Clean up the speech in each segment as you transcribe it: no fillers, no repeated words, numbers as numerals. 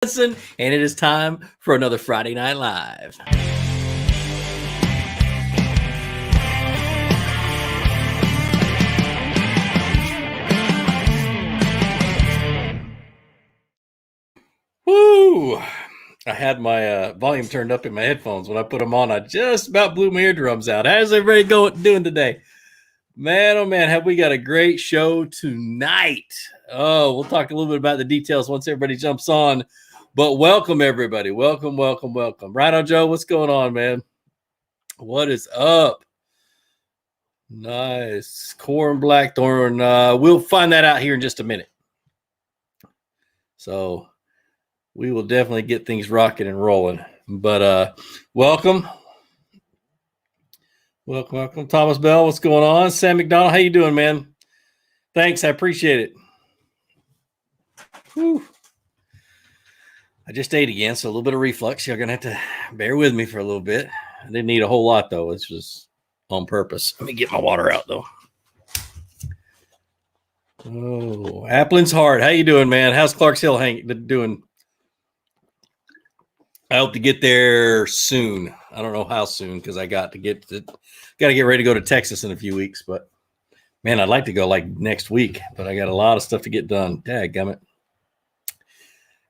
And it is time for another Friday Night Live. Woo! I had my volume turned up in my headphones. When I put them on, I just about blew my eardrums out. How's everybody doing today? Man, oh man, have we got a great show tonight. Oh, we'll talk a little bit about the details once everybody jumps on. But welcome, everybody. Welcome. Right on, Joe. What's going on, man? What is up? Nice. Corn Blackthorn. We'll find that out here in just a minute. So we will definitely get things rocking and rolling. But welcome. Welcome. Thomas Bell, what's going on? Sam McDonald, how you doing, man? Thanks, I appreciate it. Whew. I just ate again, so a little bit of reflux. You're going to have to bear with me for a little bit. I didn't eat a whole lot, though. It's just on purpose. Let me get my water out, though. Oh, Applin's Hard. How you doing, man? How's Clarks Hill doing? I hope to get there soon. I don't know how soon because I got to get ready to go to Texas in a few weeks. But, man, I'd like to go like next week. But I got a lot of stuff to get done. Dadgummit.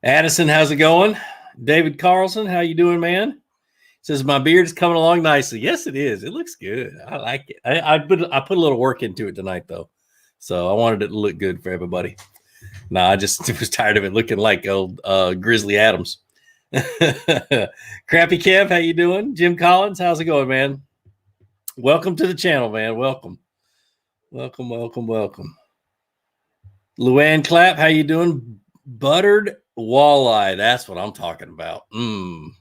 Addison, how's it going? David Carlson, how you doing, man? Says my beard is coming along nicely. Yes, it is. It looks good. I like it. I put a little work into it tonight, though, so I wanted it to look good for everybody. No, I just was tired of it looking like old Grizzly Adams. Crappy Kev, how you doing? Jim Collins, how's it going, man? Welcome to the channel, man. Welcome. Luann Clapp, how you doing? Buttered walleye. That's what I'm talking about. See,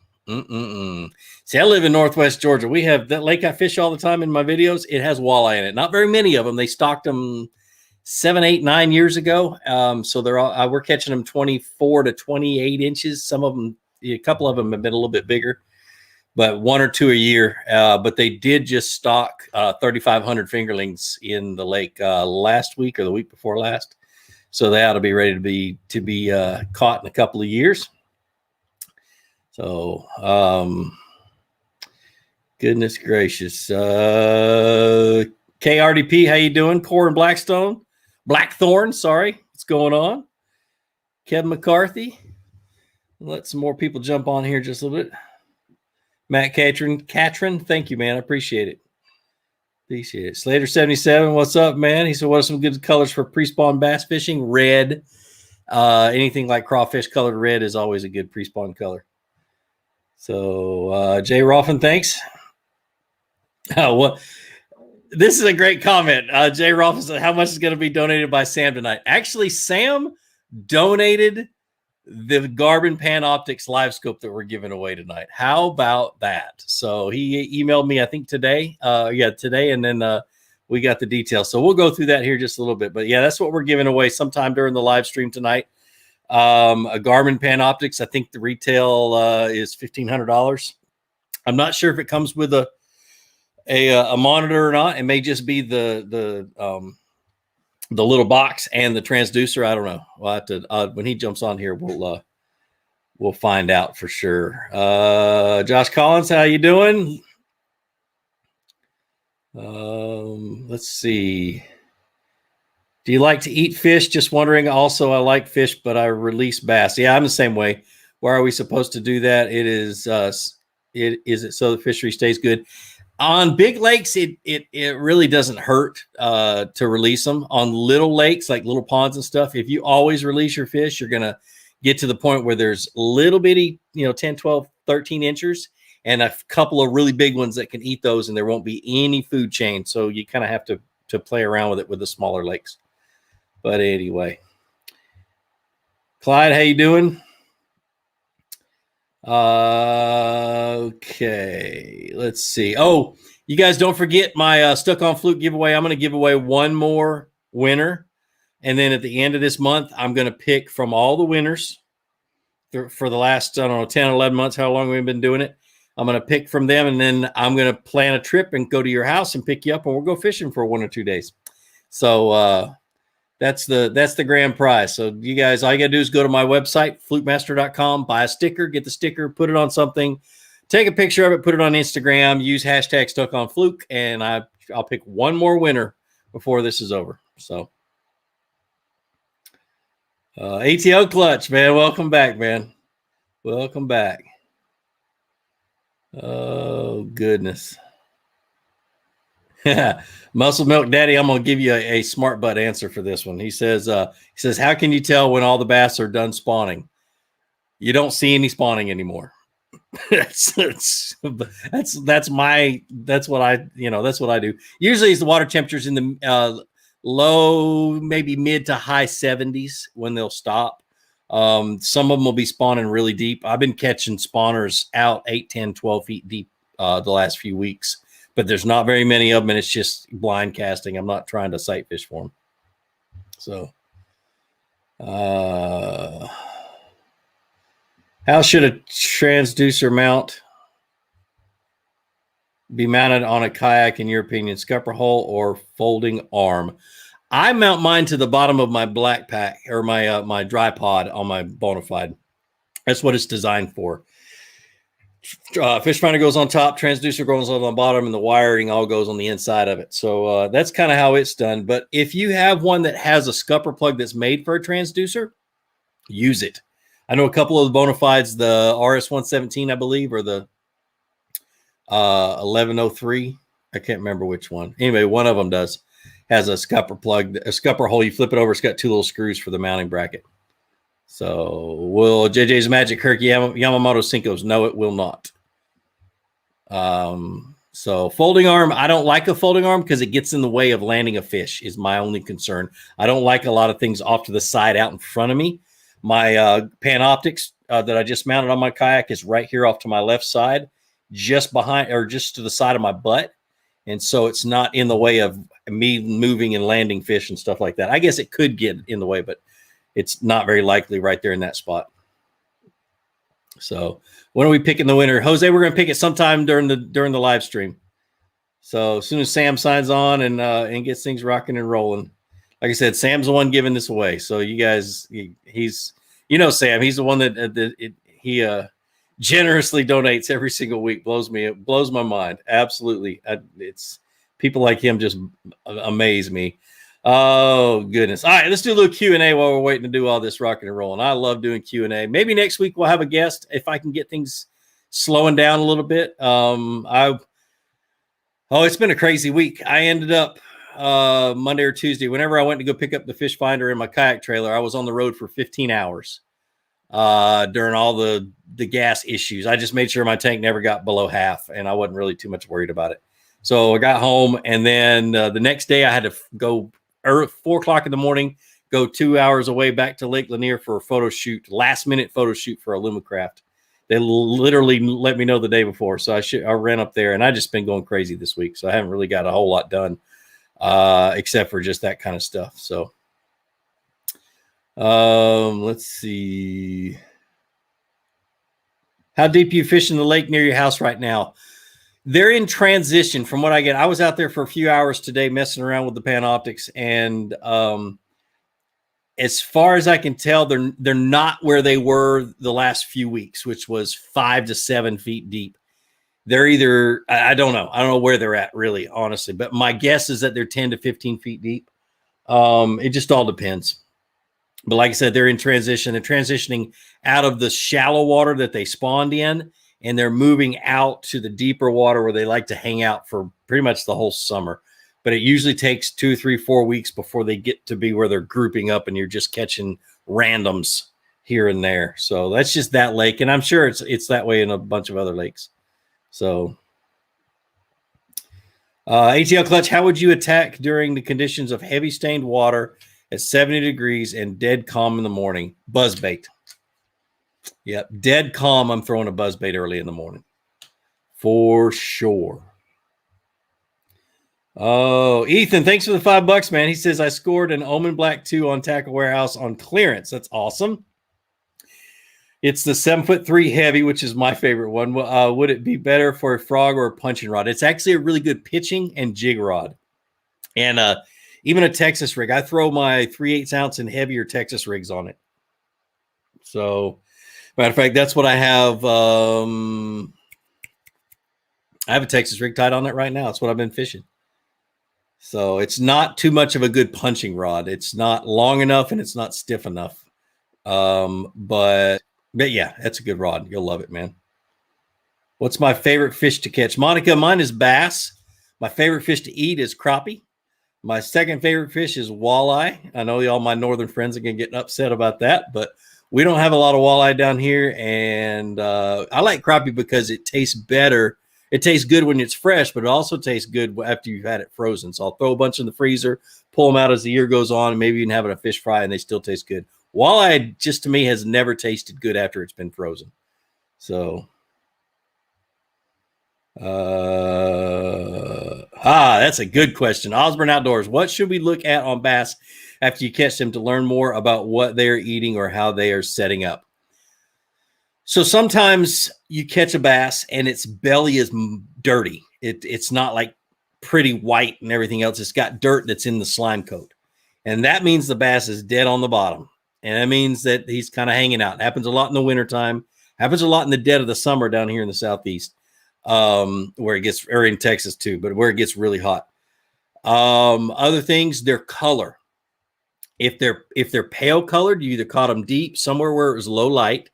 I live in Northwest Georgia. We have that lake I fish all the time in my videos. It has walleye in it. Not very many of them. They stocked them 7, 8, 9 years ago. So they're all, we're catching them 24 to 28 inches. Some of them, a couple of them have been a little bit bigger, but 1 or 2 a year. But they did just stock 3,500 fingerlings in the lake last week or the week before last. So they ought to be ready to be caught in a couple of years. So, goodness gracious. KRDP, how you doing? Corn Blackthorn, sorry. What's going on? Kevin McCarthy. Let some more people jump on here just a little bit. Matt Catron, thank you, man. I appreciate it. Slater 77, what's up, man? He said, what are some good colors for pre-spawn bass fishing? Red. Anything like crawfish colored red is always a good pre-spawn color. So Jay Roffin, thanks. Oh, well, this is a great comment. Jay Roffin said, how much is going to be donated by Sam tonight? Actually, Sam donated the Garmin Panoptix live scope that we're giving away tonight. How about that? So he emailed me, I think today. Today. And then we got the details. So we'll go through that here just a little bit. But yeah, that's what we're giving away sometime during the live stream tonight. A Garmin Panoptix. I think the retail is $1,500. I'm not sure if it comes with a monitor or not. It may just be the little box and the transducer. I don't know. We'll have to when he jumps on here, we'll find out for sure. Josh Collins, how you doing? Let's see. Do you like to eat fish? Just wondering. Also, I like fish, but I release bass. Yeah, I'm the same way. Why are we supposed to do that? It is so the fishery stays good. On big lakes, it really doesn't hurt to release them. On little lakes, like little ponds and stuff, if you always release your fish, you're going to get to the point where there's little bitty, 10, 12, 13 inches, and a couple of really big ones that can eat those, and there won't be any food chain. So you kind of have to play around with it with the smaller lakes. But anyway, Clyde, how you doing? Okay, let's see. Oh, you guys don't forget my Stuck on Fluke giveaway. I'm going to give away one more winner. And then at the end of this month, I'm going to pick from all the winners for the last, 10, 11 months, how long we've been doing it. I'm going to pick from them, and then I'm going to plan a trip and go to your house and pick you up, and we'll go fishing for 1 or 2 days. So That's the grand prize. So you guys, all you got to do is go to my website, flukemaster.com, buy a sticker, get the sticker, put it on something, take a picture of it, put it on Instagram, use hashtag stuck on fluke, and I'll pick one more winner before this is over. So ATO Clutch, man, welcome back, man. Welcome back. Oh, goodness. Muscle Milk Daddy, I'm going to give you a smart butt answer for this one. He says, how can you tell when all the bass are done spawning? You don't see any spawning anymore. that's what I do. Usually it's the water temperatures in the low, maybe mid to high 70s when they'll stop. Some of them will be spawning really deep. I've been catching spawners out 8, 10, 12 feet deep the last few weeks, but there's not very many of them, and it's just blind casting. I'm not trying to sight fish for them. So, how should a transducer mount be mounted on a kayak, in your opinion? Scupper hole or folding arm? I mount mine to the bottom of my black pack, or my dry pod on my Bonafide. That's what it's designed for. Fish finder goes on top, transducer goes on the bottom, and the wiring all goes on the inside of it. So that's kind of how it's done. But if you have one that has a scupper plug that's made for a transducer, use it. I know a couple of the Bonafides, the RS-117, I believe, or the 1103. I can't remember which one. Anyway, one of them has a scupper plug, a scupper hole. You flip it over, it's got 2 little screws for the mounting bracket. So will JJ's Magic Kirk Yamamoto Sinkos? No, it will not. So folding arm, I don't like a folding arm because it gets in the way of landing a fish is my only concern. I don't like a lot of things off to the side out in front of me. My Panoptics that I just mounted on my kayak is right here off to my left side, just behind or just to the side of my butt. And so it's not in the way of me moving and landing fish and stuff like that. I guess it could get in the way, but it's not very likely right there in that spot. So when are we picking the winner? Jose, we're going to pick it sometime during the live stream. So as soon as Sam signs on and gets things rocking and rolling. Like I said, Sam's the one giving this away. So you guys, he's Sam, he's the one that he generously donates every single week. Blows my mind. Absolutely. It's people like him just amaze me. Oh, goodness. All right, let's do a little Q&A while we're waiting to do all this rocking and rolling. I love doing Q&A. Maybe next week we'll have a guest if I can get things slowing down a little bit. It's been a crazy week. I ended up Monday or Tuesday, whenever I went to go pick up the fish finder in my kayak trailer, I was on the road for 15 hours during all the gas issues. I just made sure my tank never got below half, and I wasn't really too much worried about it. So I got home, and then the next day I had to go 4 o'clock in the morning, go 2 hours away back to Lake Lanier for a photo shoot, last minute photo shoot for a Lumacraft. They literally let me know the day before. So I ran up there, and I just been going crazy this week. So I haven't really got a whole lot done except for just that kind of stuff. So let's see. How deep you fish in the lake near your house right now? They're in transition from what I get. I was out there for a few hours today messing around with the Panoptics, and as far as I can tell, they're not where they were the last few weeks, which was 5 to 7 feet deep. They're either, I don't know where they're at really, honestly, but my guess is that they're 10 to 15 feet deep. It just all depends. But like I said, they're in transition. They're transitioning out of the shallow water that they spawned in, and they're moving out to the deeper water where they like to hang out for pretty much the whole summer. But it usually takes 2, 3, 4 weeks before they get to be where they're grouping up and you're just catching randoms here and there. So that's just that lake. And I'm sure it's that way in a bunch of other lakes. So ATL Clutch, how would you attack during the conditions of heavy stained water at 70 degrees and dead calm in the morning? Buzzbait. Yep, dead calm. I'm throwing a buzzbait early in the morning for sure. Oh, Ethan, thanks for the $5, man. He says I scored an Omen Black 2 on Tackle Warehouse on clearance. That's awesome. It's the 7'3" heavy, which is my favorite one. Would it be better for a frog or a punching rod? It's actually a really good pitching and jig rod. And Even a Texas rig. I throw my 3/8 ounce and heavier Texas rigs on it. So, matter of fact, that's what I have. I have a Texas rig tied on it right now. That's what I've been fishing. So it's not too much of a good punching rod. It's not long enough and it's not stiff enough. But yeah, that's a good rod. You'll love it, man. What's my favorite fish to catch? Monica, mine is bass. My favorite fish to eat is crappie. My second favorite fish is walleye. I know all my northern friends are going to get upset about that, but we don't have a lot of walleye down here. And I like crappie because it tastes better. It tastes good when it's fresh, but it also tastes good after you've had it frozen. So I'll throw a bunch in the freezer, pull them out as the year goes on, and maybe even have it a fish fry, and they still taste good. Walleye, just to me, has never tasted good after it's been frozen. So, that's a good question. Osborne Outdoors, what should we look at on bass after you catch them to learn more about what they're eating or how they are setting up? So sometimes you catch a bass and its belly is dirty. It's not like pretty white and everything else. It's got dirt that's in the slime coat. And that means the bass is dead on the bottom. And that means that he's kind of hanging out. It happens a lot in the wintertime. Happens a lot in the dead of the summer down here in the Southeast, where it gets, or in Texas too, but where it gets really hot. Other things, their color. If they're pale colored, you either caught them deep somewhere where it was low light,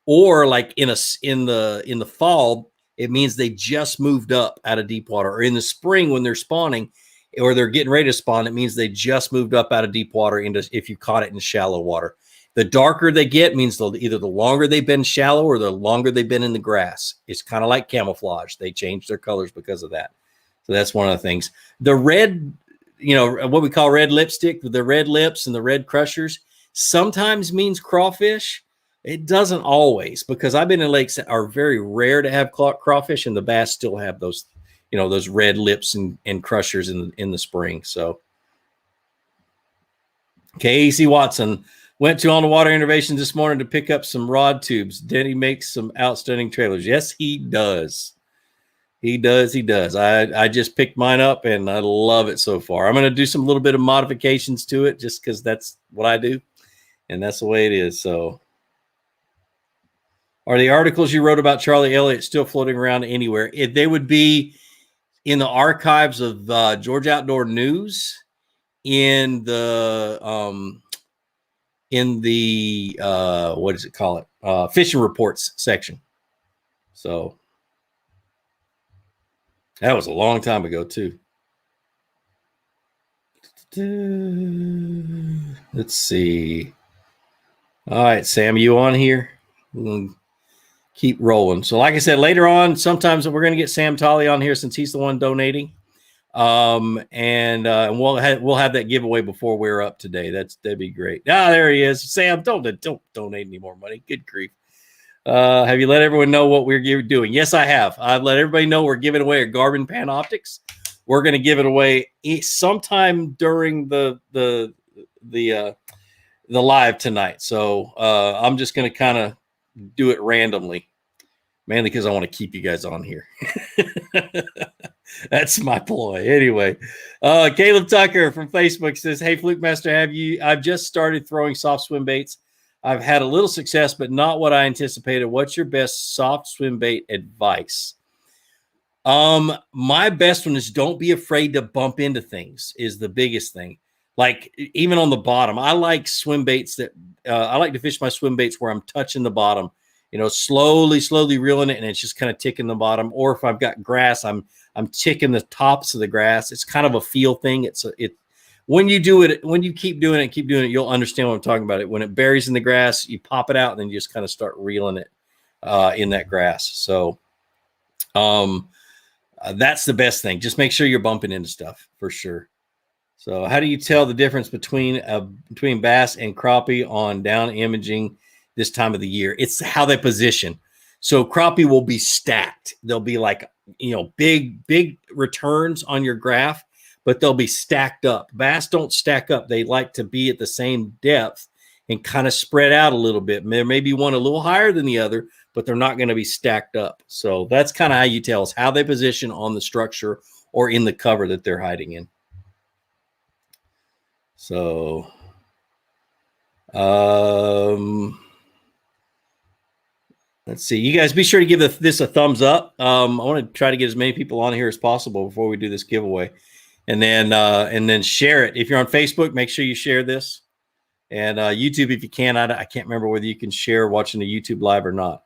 or like in the fall, it means they just moved up out of deep water. Or in the spring when they're spawning, or they're getting ready to spawn, it means they just moved up out of deep water into, if you caught it in shallow water. The darker they get means either the longer they've been shallow or the longer they've been in the grass. It's kind of like camouflage. They change their colors because of that. So that's one of the things. The red, what we call red lipstick, the red lips and the red crushers, sometimes means crawfish. It doesn't always, because I've been in lakes that are very rare to have crawfish, and the bass still have those, those red lips and crushers in the spring. So, Casey Watson went to On the Water Innovations this morning to pick up some rod tubes. Denny makes some outstanding trailers. Yes, he does. He does. I just picked mine up and I love it so far. I'm going to do some little bit of modifications to it just because that's what I do, and that's the way it is. So, are the articles you wrote about Charlie Elliott still floating around anywhere? They would be in the archives of Georgia Outdoor News, in the what does it call it? Fishing reports section. So that was a long time ago too. Let's see. All right, Sam, you on here? We'll keep rolling. So like I said, later on, sometimes we're going to get Sam Tolley on here since he's the one donating. And we'll have that giveaway before we're up today. That'd be great. There he is. Sam, don't donate any more money. Good grief. Have you let everyone know what we're doing? Yes, I have. I've let everybody know we're giving away a Garmin Panoptics. We're going to give it away sometime during the live tonight. So I'm just going to kind of do it randomly, mainly because I want to keep you guys on here. That's my ploy. Anyway, Caleb Tucker from Facebook says, "Hey, Fluke Master, I've just started throwing soft swim baits. I've had a little success, but not what I anticipated. What's your best soft swim bait advice?" My best one is don't be afraid to bump into things is the biggest thing. Like even on the bottom, I like swim baits that I like to fish my swim baits where I'm touching the bottom, slowly reeling it, and it's just kind of ticking the bottom. Or if I've got grass, I'm ticking the tops of the grass. It's kind of a feel thing. When you keep doing it, you'll understand what I'm talking about. When it buries in the grass, you pop it out and then you just kind of start reeling it in that grass. So that's the best thing. Just make sure you're bumping into stuff for sure. So how do you tell the difference between bass and crappie on down imaging this time of the year? It's how they position. So crappie will be stacked. They'll be like, big returns on your graph, but they'll be stacked up. Bass don't stack up. They like to be at the same depth and kind of spread out a little bit. There may be one a little higher than the other, but they're not going to be stacked up. So that's kind of how you tell us how they position on the structure or in the cover that they're hiding in. So, let's see. You guys be sure to give this a thumbs up. I want to try to get as many people on here as possible before we do this giveaway. And then share it. If you're on Facebook, make sure you share this. And YouTube, if you can. I can't remember whether you can share watching the YouTube live or not.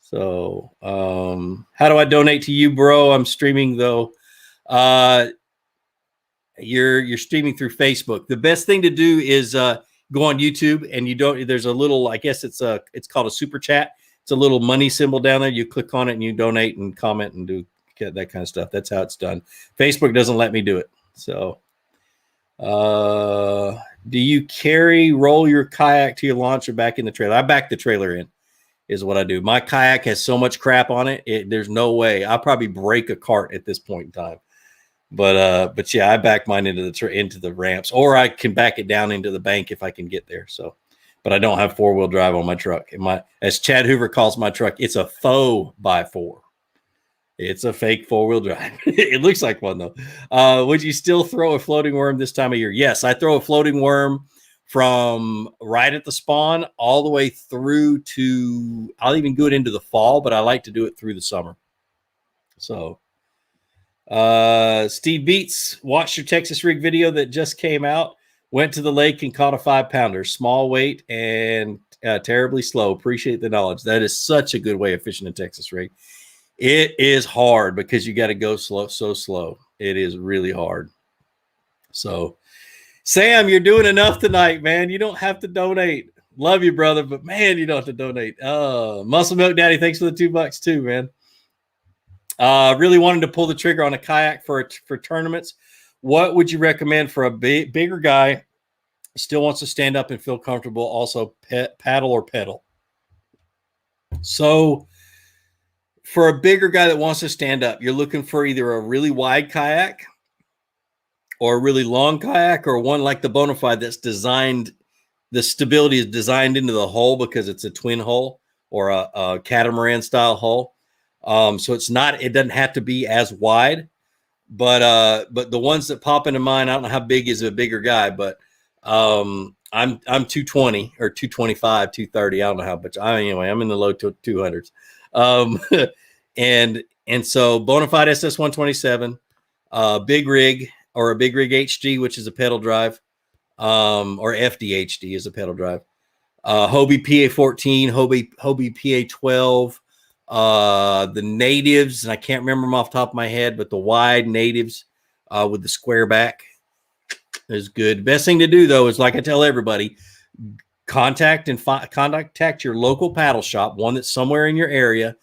So how do I donate to you, bro? I'm streaming, though. You're streaming through Facebook. The best thing to do is go on YouTube, and there's a little, I guess it's called a super chat. It's a little money symbol down there. You click on it and you donate and comment and do that kind of stuff. That's how it's done. Facebook doesn't let me do it. So do you roll your kayak to your launch or back in the trailer? I back the trailer in is what I do. My kayak has so much crap on it. There's no way. I'll probably break a cart at this point in time. But yeah, I back mine into the ramps, or I can back it down into the bank if I can get there. So, but I don't have 4-wheel drive on my truck. As Chad Hoover calls my truck, it's a faux by4. It's a fake 4-wheel drive. It looks like one though. Would you still throw a floating worm this time of year? Yes, I throw a floating worm from right at the spawn all the way through to, I'll even go it into the fall, but I like to do it through the summer. So Steve Beats, watched your Texas rig video that just came out. Went to the lake and caught a 5-pounder, small weight and terribly slow. Appreciate the knowledge. That is such a good way of fishing a Texas rig. It is hard because you got to go so slow. It is really hard. So, Sam, you're doing enough tonight, man. You don't have to donate. Love you, brother, but man, you don't have to donate. Muscle Milk Daddy, thanks for the $2 too, man. Really wanted to pull the trigger on a kayak for tournaments. What would you recommend for a bigger guy still wants to stand up and feel comfortable, also paddle or pedal? So for a bigger guy that wants to stand up, you're looking for either a really wide kayak or a really long kayak, or one like the Bonafide that's designed, the stability is designed into the hull because it's a twin hull or a catamaran style hull. So it doesn't have to be as wide, but the ones that pop into mind, I don't know how big is a bigger guy, but I'm 220 or 225, 230. I don't know how much. Anyway, I'm in the low 200s. And so Bonafide SS 127, big rig or a big rig HG, which is a pedal drive, or FDHD is a pedal drive. Hobie PA 14, Hobie PA 12. The natives, and I can't remember them off the top of my head, but the wide natives with the square back is good. Best thing to do though is, like I tell everybody, contact your local paddle shop, one that's somewhere in your area,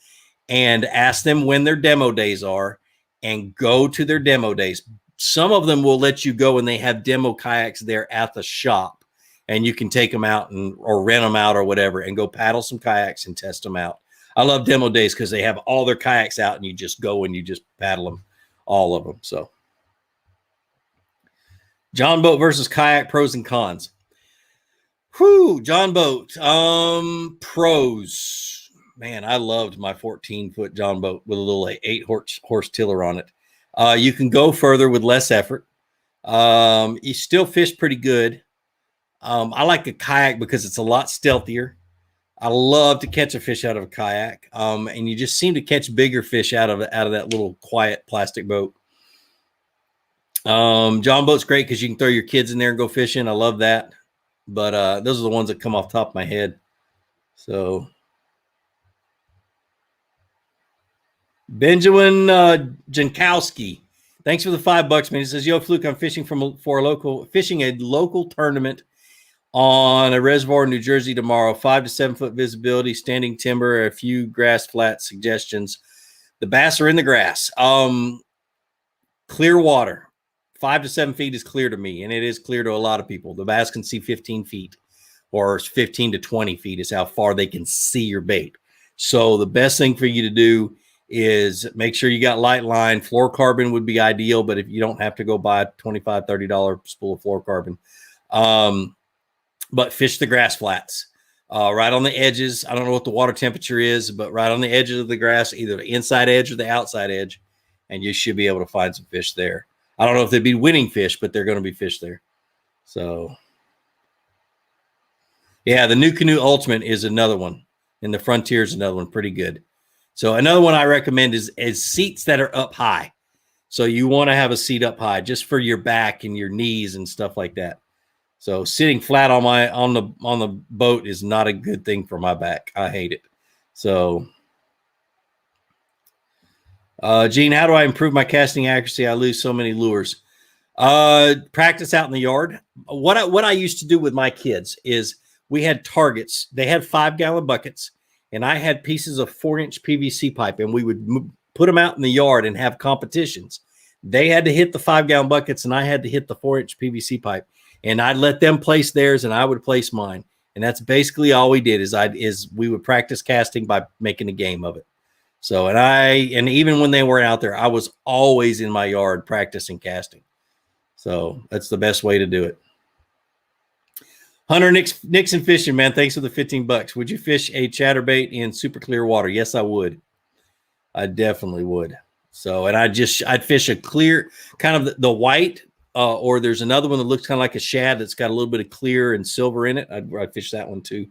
and ask them when their demo days are, and go to their demo days. Some of them will let you go and they have demo kayaks there at the shop, and you can take them out or rent them out or whatever and go paddle some kayaks and test them out. I love demo days because they have all their kayaks out and you just go and you just paddle them, all of them. So John Boat versus kayak, pros and cons. John Boat. Pros. Man, I loved my 14-foot John Boat with a little 8-horse tiller on it. You can go further with less effort. You still fish pretty good. I like a kayak because it's a lot stealthier. I love to catch a fish out of a kayak. And you just seem to catch bigger fish out of that little quiet plastic boat. John Boat's great because you can throw your kids in there and go fishing. I love that. But those are the ones that come off the top of my head. So Benjamin Jankowski, thanks for the $5, man. He says, "Yo, Fluke, I'm fishing fishing a local tournament on a reservoir in New Jersey tomorrow. 5 to 7 foot visibility, standing timber, a few grass flat suggestions. The bass are in the grass. Clear water. 5 to 7 feet is clear to me, and it is clear to a lot of people. The bass can see 15 feet, or 15 to 20 feet is how far they can see your bait. So the best thing for you to do is make sure you got light line. Fluorocarbon would be ideal, but if you don't have to go buy a $25, $30 spool of fluorocarbon. But fish the grass flats, right on the edges. I don't know what the water temperature is, but right on the edges of the grass, either the inside edge or the outside edge, and you should be able to find some fish there. I don't know if they'd be winning fish, but they're going to be fish there. So, yeah, the New Canoe Ultimate is another one, and the Frontier is another one, pretty good. So another one I recommend is seats that are up high. So you want to have a seat up high just for your back and your knees and stuff like that. So sitting flat on the boat is not a good thing for my back. I hate it. So, Gene, how do I improve my casting accuracy? I lose so many lures. Practice out in the yard. What I used to do with my kids is we had targets. They had 5-gallon buckets, and I had pieces of 4-inch PVC pipe, and we would put them out in the yard and have competitions. They had to hit the 5-gallon buckets, and I had to hit the 4-inch PVC pipe, and I'd let them place theirs, and I would place mine. And that's basically all we did is we would practice casting by making a game of it. So, and even when they weren't out there, I was always in my yard practicing casting. So that's the best way to do it. Hunter Nixon Fishing, man, thanks for the $15. Would you fish a chatterbait in super clear water? Yes, I would. I definitely would. So, and I'd fish a clear, kind of the white, or there's another one that looks kind of like a shad that's got a little bit of clear and silver in it. I'd fish that one too.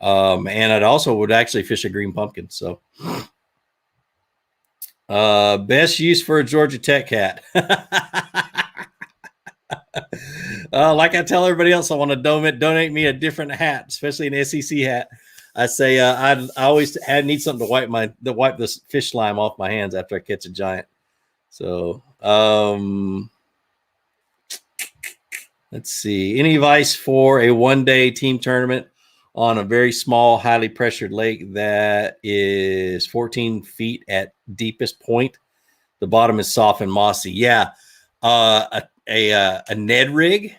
And I'd also would actually fish a green pumpkin. So, best use for a Georgia Tech hat. Like I tell everybody else, I want to donate me a different hat, especially an SEC hat. I say I always need something to wipe the fish slime off my hands after I catch a giant. So let's see. Any advice for a 1-day team tournament on a very small, highly pressured lake that is 14 feet at deepest point? The bottom is soft and mossy. Yeah. A Ned rig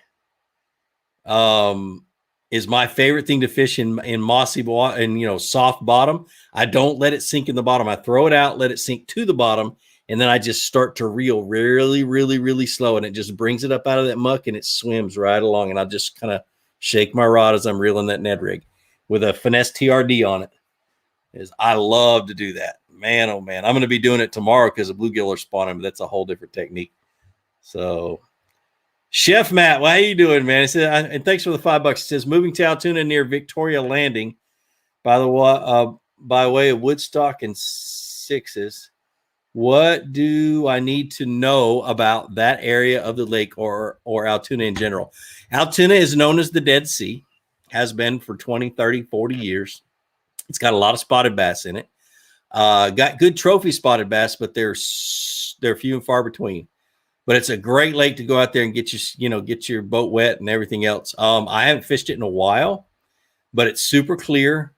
is my favorite thing to fish in mossy and soft bottom. I don't let it sink in the bottom. I throw it out, let it sink to the bottom, and then I just start to reel really, really, really slow, and it just brings it up out of that muck and it swims right along. And I just kind of shake my rod as I'm reeling that Ned rig with a finesse TRD on it. I love to do that. Man, oh man, I'm going to be doing it tomorrow because the bluegill are spawning, but that's a whole different technique. So, Chef Matt, well, how you doing, man? It says, and thanks for the $5. It says moving to Altoona near Victoria Landing, by way of Woodstock and Sixes. What do I need to know about that area of the lake or Altoona in general? Altoona is known as the Dead Sea, has been for 20, 30, 40 years. It's got a lot of spotted bass in it. Got good trophy spotted bass, but they're few and far between. But it's a great lake to go out there and get your boat wet and everything else. I haven't fished it in a while, but it's super clear.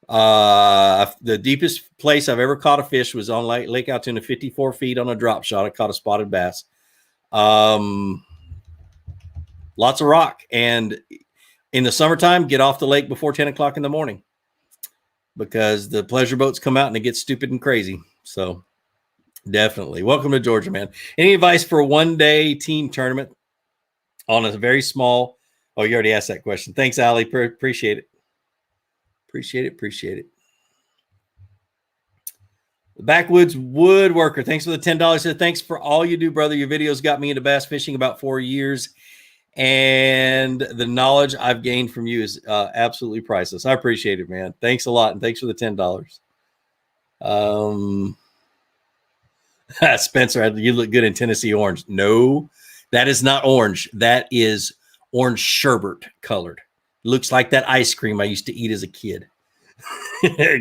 The deepest place I've ever caught a fish was on Lake Altoona, 54 feet on a drop shot. I caught a spotted bass. Lots of rock. And in the summertime, get off the lake before 10 o'clock in the morning because the pleasure boats come out and it gets stupid and crazy. So definitely. Welcome to Georgia, man. Any advice for a 1-day team tournament on a very small? Oh, you already asked that question. Thanks, Allie. Appreciate it. Appreciate it. The Backwoods Woodworker. Thanks for the $10. Said, thanks for all you do, brother. Your videos got me into bass fishing about 4 years. And the knowledge I've gained from you is absolutely priceless. I appreciate it, man. Thanks a lot. And thanks for the $10. Spencer, you look good in Tennessee orange. No, that is not orange. That is orange sherbet colored. Looks like that ice cream I used to eat as a kid.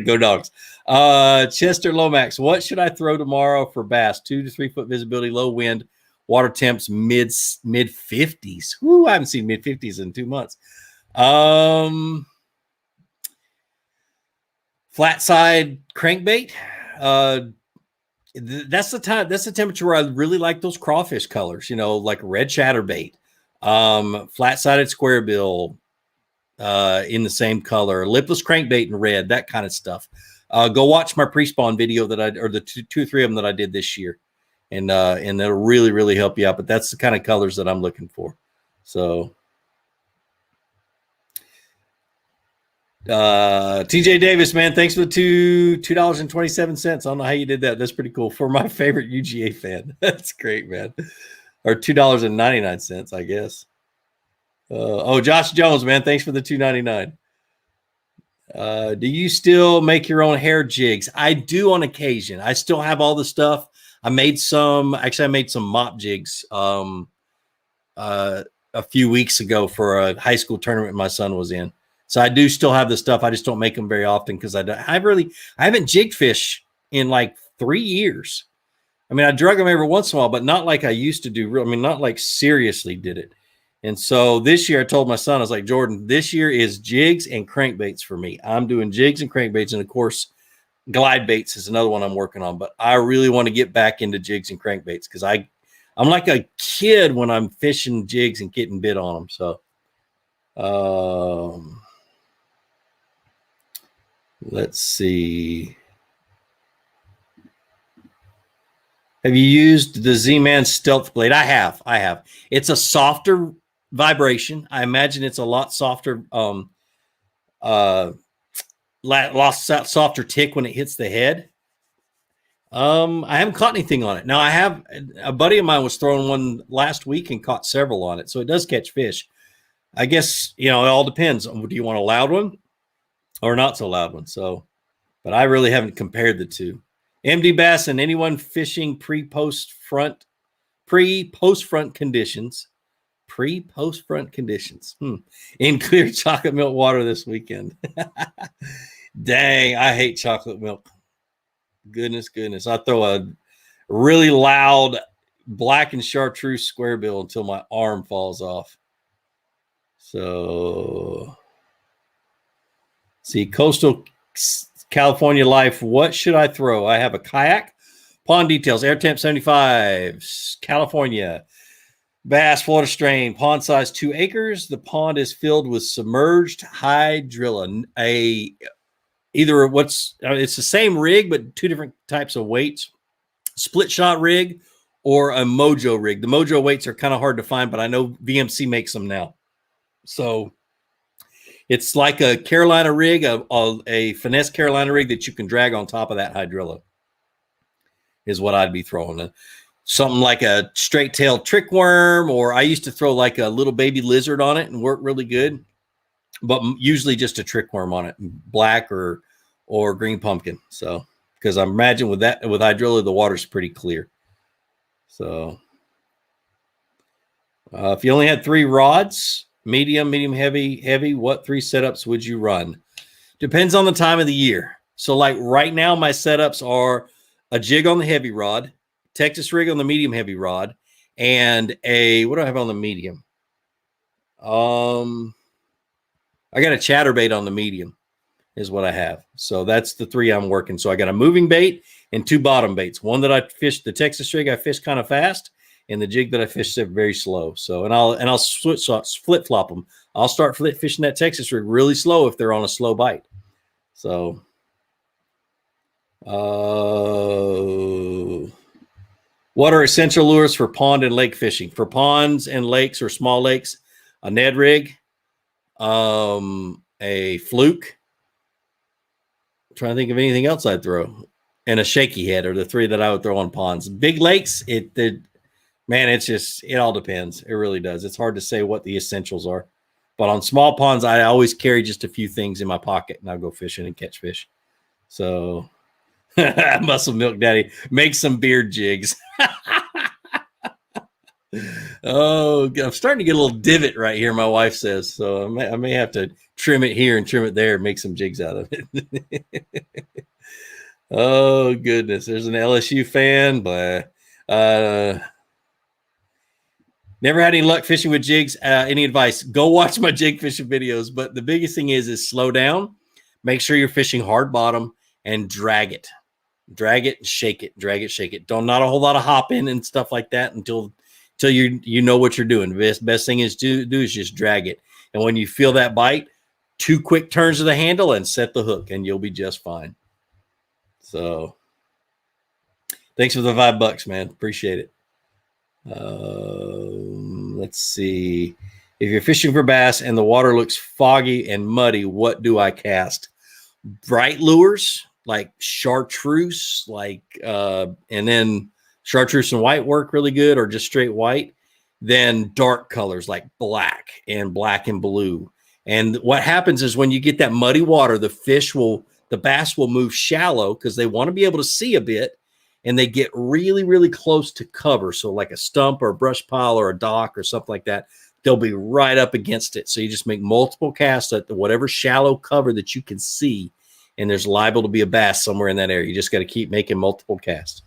Go Dogs. Chester Lomax, what should I throw tomorrow for bass? 2 to 3 foot visibility, low wind, water temps mid 50s. Whoo, I haven't seen mid 50s in 2 months. Flat side crankbait. That's the temperature where I really like those crawfish colors, like red chatterbait, flat-sided squarebill in the same color, lipless crankbait in red, that kind of stuff. Go watch my pre-spawn video or the two or three of them that I did this year, and it'll really, really help you out. But that's the kind of colors that I'm looking for. So TJ Davis, man, thanks for the $2.27. I don't know how you did that. That's pretty cool. For my favorite UGA fan. That's great, man. Or $2.99, I guess. Oh, Josh Jones, man, thanks for the $2.99. Do you still make your own hair jigs? I do on occasion. I still have all the stuff. I made some. Actually, I made some mop jigs a few weeks ago for a high school tournament my son was in. So I do still have the stuff. I just don't make them very often because I haven't jigged fish in like 3 years. I mean, I drug them every once in a while, but not like I used to do. I mean, not like seriously did it. And so this year I told my son, I was like, Jordan, this year is jigs and crankbaits for me. I'm doing jigs and crankbaits. And of course, glide baits is another one I'm working on, but I really want to get back into jigs and crankbaits because I'm like a kid when I'm fishing jigs and getting bit on them. So, let's see. Have you used the Z-Man Stealth Blade? I have. It's a softer vibration. I imagine it's a lot softer, softer tick when it hits the head. I haven't caught anything on it. Now I have a buddy of mine was throwing one last week and caught several on it. So it does catch fish. I guess, it all depends on, do you want a loud one or not so loud one? So, but I really haven't compared the two. MD Bass and anyone fishing pre-post front conditions. Pre-post front conditions. In clear chocolate milk water this weekend. Dang, I hate chocolate milk. Goodness. I throw a really loud black and chartreuse square bill until my arm falls off. So, see, Coastal California Life, what should I throw? I have a kayak. Pond details, air temp 75, California. Bass, Florida strain, pond size 2 acres. The pond is filled with submerged hydrilla. It's the same rig, but 2 different types of weights. Split shot rig or a Mojo rig. The Mojo weights are kind of hard to find, but I know VMC makes them now. So it's like a Carolina rig, a finesse Carolina rig that you can drag on top of that hydrilla is what I'd be throwing. Something like a straight tail trick worm, or I used to throw like a little baby lizard on it and work really good, but usually just a trick worm on it, black or green pumpkin. So, because I imagine with hydrilla, the water's pretty clear. So if you only had 3 rods, medium, heavy, what 3 setups would you run? Depends on the time of the year. So like right now, my setups are a jig on the heavy rod, Texas rig on the medium heavy rod, and what do I have on the medium? I got a chatterbait on the medium is what I have. So that's the 3 I'm working. So I got a moving bait and 2 bottom baits. One that I fished, the Texas rig I fished kind of fast, and the jig that I fished very slow. So, and I'll flip flop them. I'll start fishing that Texas rig really slow if they're on a slow bite. So, what are essential lures for pond and lake fishing? For ponds and lakes or small lakes, a Ned rig, a fluke. I'm trying to think of anything else I'd throw, and a shaky head are the 3 that I would throw on ponds. Big lakes, man, it all depends. It really does. It's hard to say what the essentials are. But on small ponds, I always carry just a few things in my pocket, and I'll go fishing and catch fish. So, Muscle Milk Daddy, make some beard jigs. Oh, I'm starting to get a little divot right here, my wife says. So I may have to trim it here and trim it there and make some jigs out of it. Oh, goodness. There's an LSU fan, but never had any luck fishing with jigs. Any advice? Go watch my jig fishing videos. But the biggest thing is slow down. Make sure you're fishing hard bottom and drag it. Drag it and shake it. Drag it, shake it. Not a whole lot of hopping and stuff like that until you know what you're doing. The best thing is to do is just drag it. And when you feel that bite, 2 quick turns of the handle and set the hook, and you'll be just fine. So thanks for the $5, man. Appreciate it. Let's see. If you're fishing for bass and the water looks foggy and muddy, what do I cast? Bright lures like chartreuse, and then chartreuse and white work really good, or just straight white. than dark colors like black and blue. And what happens is when you get that muddy water, the bass will move shallow because they want to be able to see a bit, and they get really, really close to cover. So like a stump or a brush pile or a dock or something like that, they'll be right up against it. So you just make multiple casts at whatever shallow cover that you can see, and there's liable to be a bass somewhere in that area. You just got to keep making multiple casts.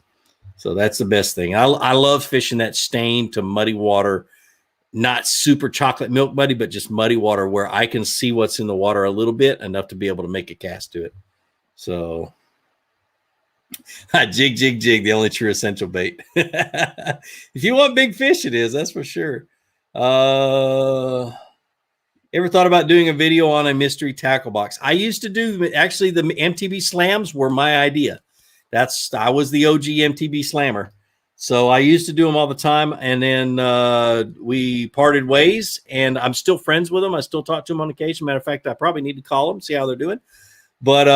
So that's the best thing. I love fishing that stained to muddy water, not super chocolate milk muddy, but just muddy water where I can see what's in the water a little bit, enough to be able to make a cast to it. So jig, jig, jig, the only true essential bait. If you want big fish, it is, that's for sure. Ever thought about doing a video on a mystery tackle box? I used to do, actually, the MTB slams were my idea. I was the OG MTB slammer. So I used to do them all the time. And then we parted ways, and I'm still friends with them. I still talk to them on occasion. Matter of fact, I probably need to call them, see how they're doing. But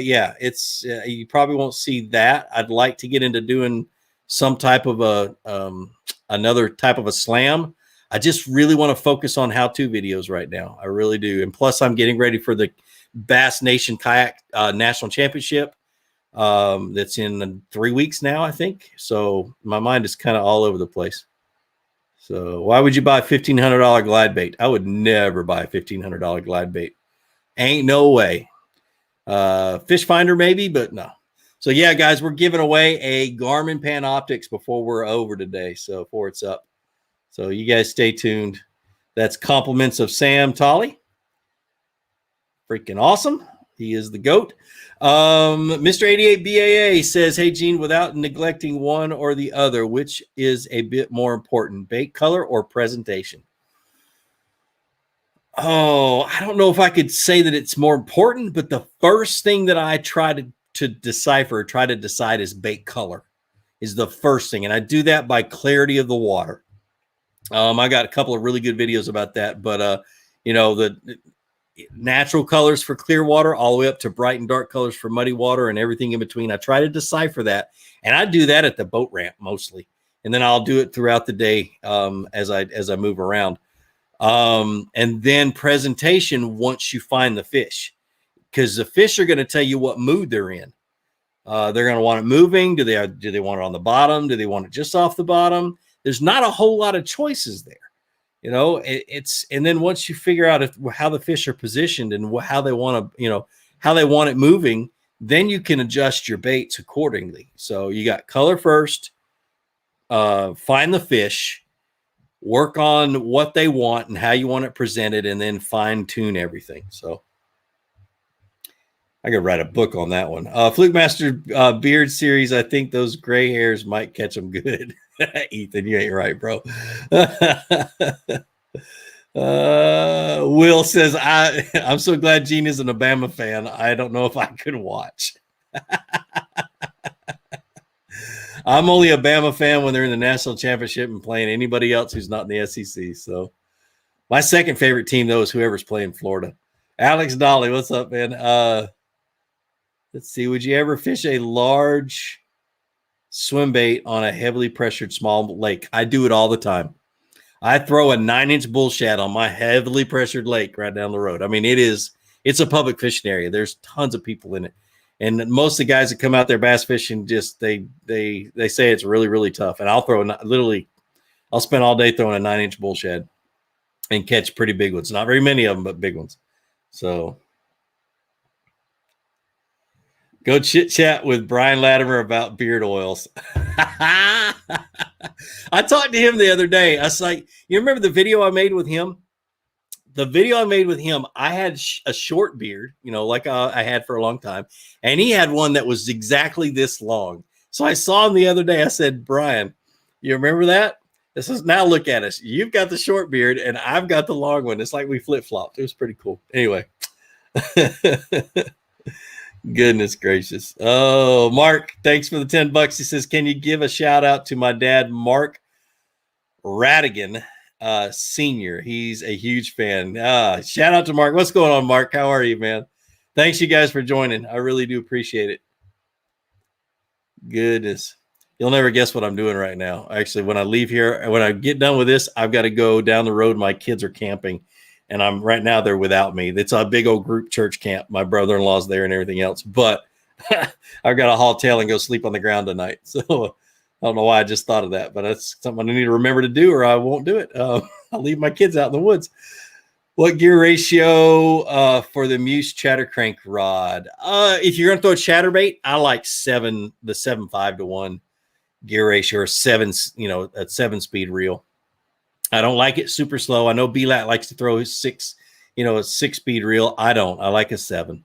yeah, it's you probably won't see that. I'd like to get into doing some type of another type of a slam. I just really want to focus on how-to videos right now. I really do. And plus, I'm getting ready for the Bass Nation Kayak National Championship. That's in 3 weeks now, I think. So my mind is kind of all over the place. So why would you buy a $1,500 glide bait? I would never buy a $1,500 glide bait. Ain't no way. Fish finder maybe, but no. So yeah, guys, we're giving away a Garmin Panoptix before we're over today. So before it's up. So you guys stay tuned. That's compliments of Sam Tolley. Freaking awesome. He is the GOAT. Mr. 88 BAA says, hey, Gene, without neglecting one or the other, which is a bit more important, bait color or presentation? Oh, I don't know if I could say that it's more important, but the first thing that I try to decide is bait color is the first thing. And I do that by clarity of the water. I got a couple of really good videos about that, but you know, the natural colors for clear water all the way up to bright and dark colors for muddy water and everything in between. I try to decipher that, and I do that at the boat ramp mostly, and then I'll do it throughout the day as I move around. And then presentation once you find the fish, because the fish are going to tell you what mood they're in. They're going to want it moving. Do they want it on the bottom? Do they want it just off the bottom? There's not a whole lot of choices there. You know, and then once you figure out how the fish are positioned and how they want to, you know, how they want it moving, then you can adjust your baits accordingly. So you got color first, find the fish, work on what they want and how you want it presented, and then fine tune everything. So I could write a book on that one. Fluke Master Beard Series. I think those gray hairs might catch them good. Ethan, you ain't right, bro. Will says, I'm so glad Gene is an Alabama fan. I don't know if I could watch. I'm only a Bama fan when they're in the national championship and playing anybody else who's not in the SEC. So my second favorite team, though, is whoever's playing Florida. Alex Dolly, what's up, man? Let's see. Would you ever fish a large swim bait on a heavily pressured small lake? I do it all the time. I throw a 9-inch bull shad on my heavily pressured lake right down the road. I mean, it's a public fishing area. There's tons of people in it. And most of the guys that come out there bass fishing, just they say it's really, really tough. And I'll spend all day throwing a 9-inch bull shad and catch pretty big ones. Not very many of them, but big ones. So go chit chat with Brian Latimer about beard oils. I talked to him the other day. I was like, you remember the video I made with him? The video I made with him, I had a short beard, you know, like I had for a long time. And he had one that was exactly this long. So I saw him the other day. I said, Brian, you remember that? This is, now look at us. You've got the short beard and I've got the long one. It's like we flip-flopped. It was pretty cool. Anyway. Goodness gracious. Oh, Mark, thanks for the $10. He says, can you give a shout out to my dad, Mark Radigan Senior? He's a huge fan. Shout out to Mark. What's going on, Mark? How are you, man? Thanks you guys for joining. I really do appreciate it. Goodness. You'll never guess what I'm doing right now. Actually, when I leave here, when I get done with this, I've got to go down the road. My kids are camping, and I'm right now they're without me. It's a big old group church camp. My brother-in-law's there and everything else, but I've got to haul tail and go sleep on the ground tonight. So I don't know why I just thought of that, but that's something I need to remember to do, or I won't do it. I'll leave my kids out in the woods. What gear ratio for the Muse chatter crank rod? If you're going to throw a chatterbait, I like the 7.5-to-1 gear ratio, or a 7-speed reel. I don't like it super slow. I know B-Lat likes to throw his a 6-speed reel. I don't. I like a 7.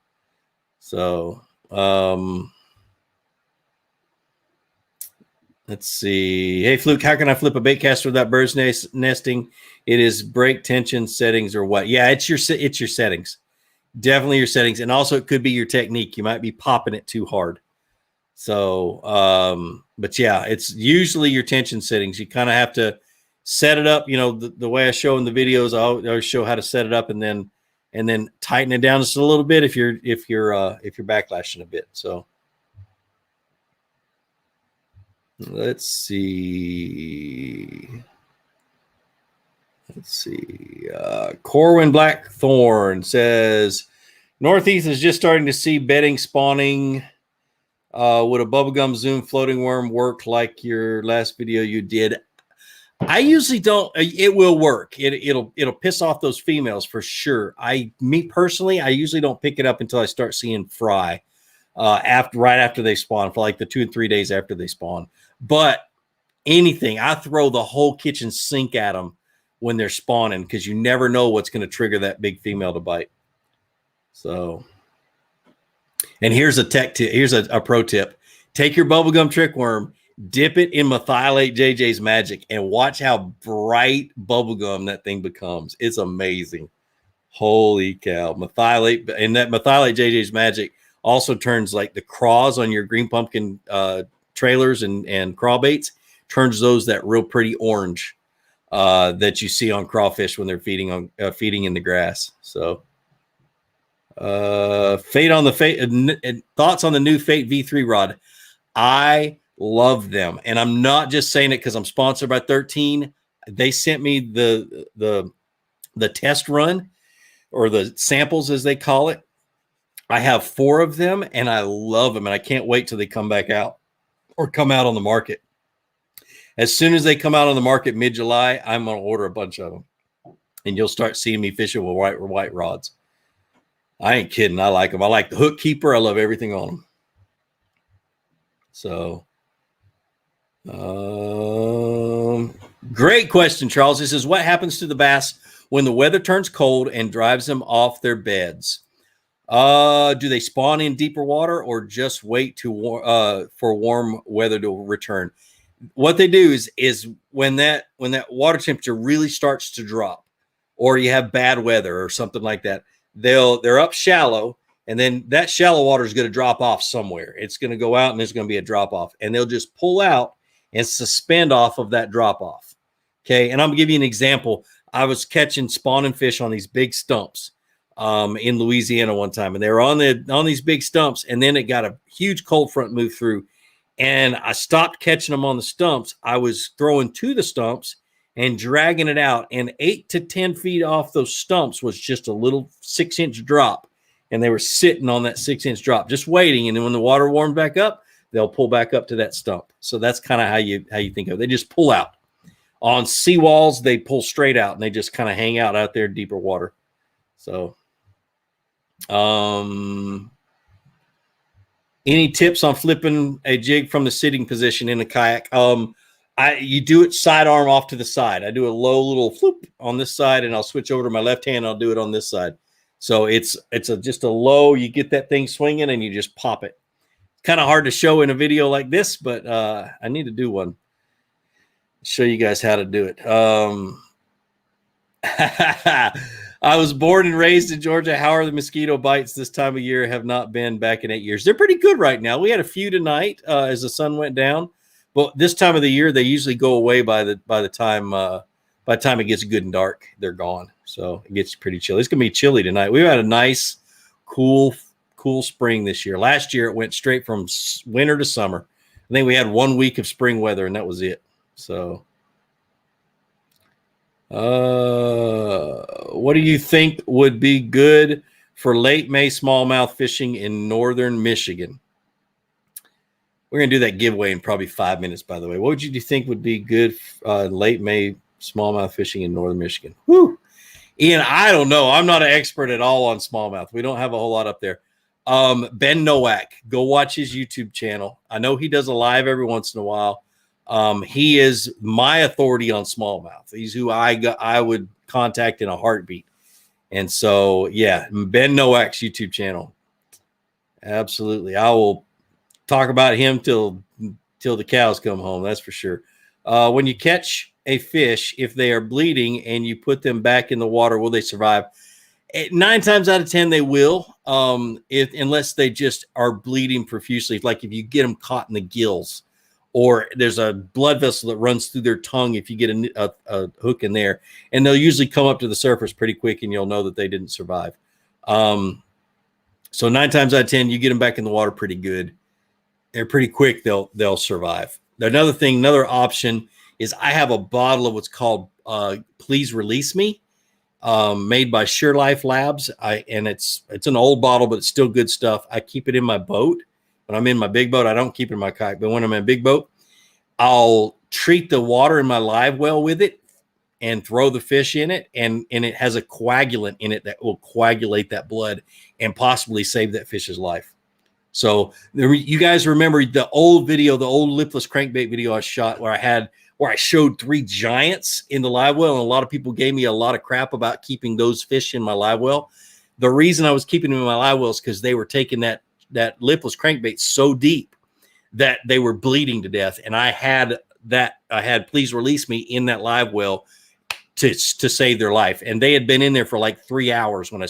So, let's see. Hey, Fluke, how can I flip a bait caster without bird's nesting? It is break tension settings or what? Yeah, it's your settings. Definitely your settings. And also it could be your technique. You might be popping it too hard. So, but yeah, it's usually your tension settings. You kind of have to set it up, the way I show in the videos. I always show how to set it up and then tighten it down just a little bit if you're backlashing a bit. So let's see. Corwin Blackthorn says Northeast is just starting to see bedding spawning. Would a bubblegum zoom floating worm work like your last video you did? I usually don't. It will work. It'll piss off those females for sure. Me personally, I usually don't pick it up until I start seeing fry right after they spawn, for like the 2 and 3 days after they spawn. But anything, I throw the whole kitchen sink at them when they're spawning, because you never know what's going to trigger that big female to bite. So, and here's a pro tip. Take your bubblegum trick worm, dip it in methylate JJ's Magic, and watch how bright bubblegum that thing becomes. It's amazing. Holy cow. Methylate, and that methylate JJ's Magic also turns like the craws on your green pumpkin trailers and craw baits, turns those that real pretty orange that you see on crawfish when they're feeding in the grass. So Fate on the Fate, thoughts on the new Fate V3 rod. I love them, and I'm not just saying it because I'm sponsored by 13. They sent me the test run, or the samples as they call it. I have 4 of them, and I love them, and I can't wait till they come back out or come out on the market. As soon as they come out on the market mid-July, I'm going to order a bunch of them, and you'll start seeing me fishing with white rods. I ain't kidding. I like them. I like the hook keeper. I love everything on them. So, great question, Charles. This is what happens to the bass when the weather turns cold and drives them off their beds. Do they spawn in deeper water or just wait for warm weather to return? What they do is when that water temperature really starts to drop, or you have bad weather or something like that, they're up shallow, and then that shallow water is going to drop off somewhere. It's going to go out, and there's going to be a drop off, and they'll just pull out and suspend off of that drop off. Okay, and I'm going to give you an example. I was catching spawning fish on these big stumps in Louisiana one time, and they were on these big stumps, and then it got a huge cold front move through, and I stopped catching them on the stumps. I was throwing to the stumps and dragging it out, and 8 to 10 feet off those stumps was just a little 6-inch drop, and they were sitting on that 6-inch drop, just waiting. And then when the water warmed back up, they'll pull back up to that stump. So that's kind of how you think of it. They just pull out. On seawalls, they pull straight out, and they just kind of hang out there in deeper water. So, any tips on flipping a jig from the sitting position in a kayak? You do it sidearm off to the side. I do a low little floop on this side, and I'll switch over to my left hand. And I'll do it on this side. So it's just a low. You get that thing swinging, and you just pop it. It's kind of hard to show in a video like this, but I need to do one. Show you guys how to do it. I was born and raised in Georgia. How are the mosquito bites this time of year? Have not been back in 8 years. They're pretty good right now. We had a few tonight as the sun went down. But this time of the year, they usually go away by the time it gets good and dark. They're gone, so it gets pretty chilly. It's gonna be chilly tonight. We've had a nice, cool spring this year. Last year, it went straight from winter to summer. I think we had 1 week of spring weather, and that was it. So, what do you think would be good for late May smallmouth fishing in northern Michigan? We're going to do that giveaway in probably 5 minutes, by the way. What would you think would be good late May smallmouth fishing in northern Michigan? Whew. Ian, I don't know. I'm not an expert at all on smallmouth. We don't have a whole lot up there. Ben Nowak, go watch his YouTube channel. I know he does a live every once in a while. He is my authority on smallmouth. He's who I would contact in a heartbeat. And so, yeah, Ben Nowak's YouTube channel. Absolutely. I will talk about him till the cows come home. That's for sure. When you catch a fish, if they are bleeding and you put them back in the water, will they survive? 9 times out of 10, they will, unless they just are bleeding profusely. Like if you get them caught in the gills, or there's a blood vessel that runs through their tongue if you get a hook in there, and they'll usually come up to the surface pretty quick, and you'll know that they didn't survive. So 9 times out of 10, you get them back in the water pretty good. They're pretty quick. They'll survive. Another option is I have a bottle of what's called Please Release Me, made by Sure Life Labs. And it's an old bottle, but it's still good stuff. I keep it in my boat. When I'm in my big boat, I don't keep it in my kayak, but when I'm in a big boat, I'll treat the water in my live well with it and throw the fish in it. And it has a coagulant in it that will coagulate that blood and possibly save that fish's life. So you guys remember the old video, the old lipless crankbait video I shot where I showed 3 giants in the live well, and a lot of people gave me a lot of crap about keeping those fish in my live well. The reason I was keeping them in my live well is because they were taking that lipless crankbait so deep that they were bleeding to death, and I had Please Release Me in that live well to save their life. And they had been in there for like 3 hours when I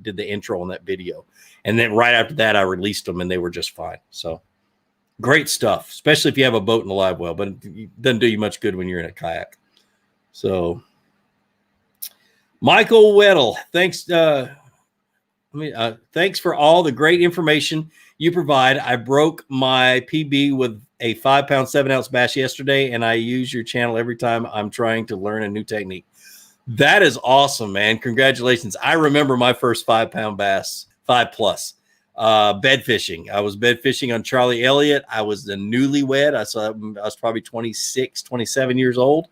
did the intro on that video. And then right after that, I released them and they were just fine. So great stuff, especially if you have a boat in the live well, but it doesn't do you much good when you're in a kayak. So Michael Weddle, thanks. Thanks for all the great information you provide. I broke my PB with a 5-pound, 7-ounce bass yesterday, and I use your channel every time I'm trying to learn a new technique. That is awesome, man. Congratulations. I remember my first 5-pound bass, 5+, bed fishing. I was bed fishing on Charlie Elliott. I was the newlywed. I was probably 26, 27 years old.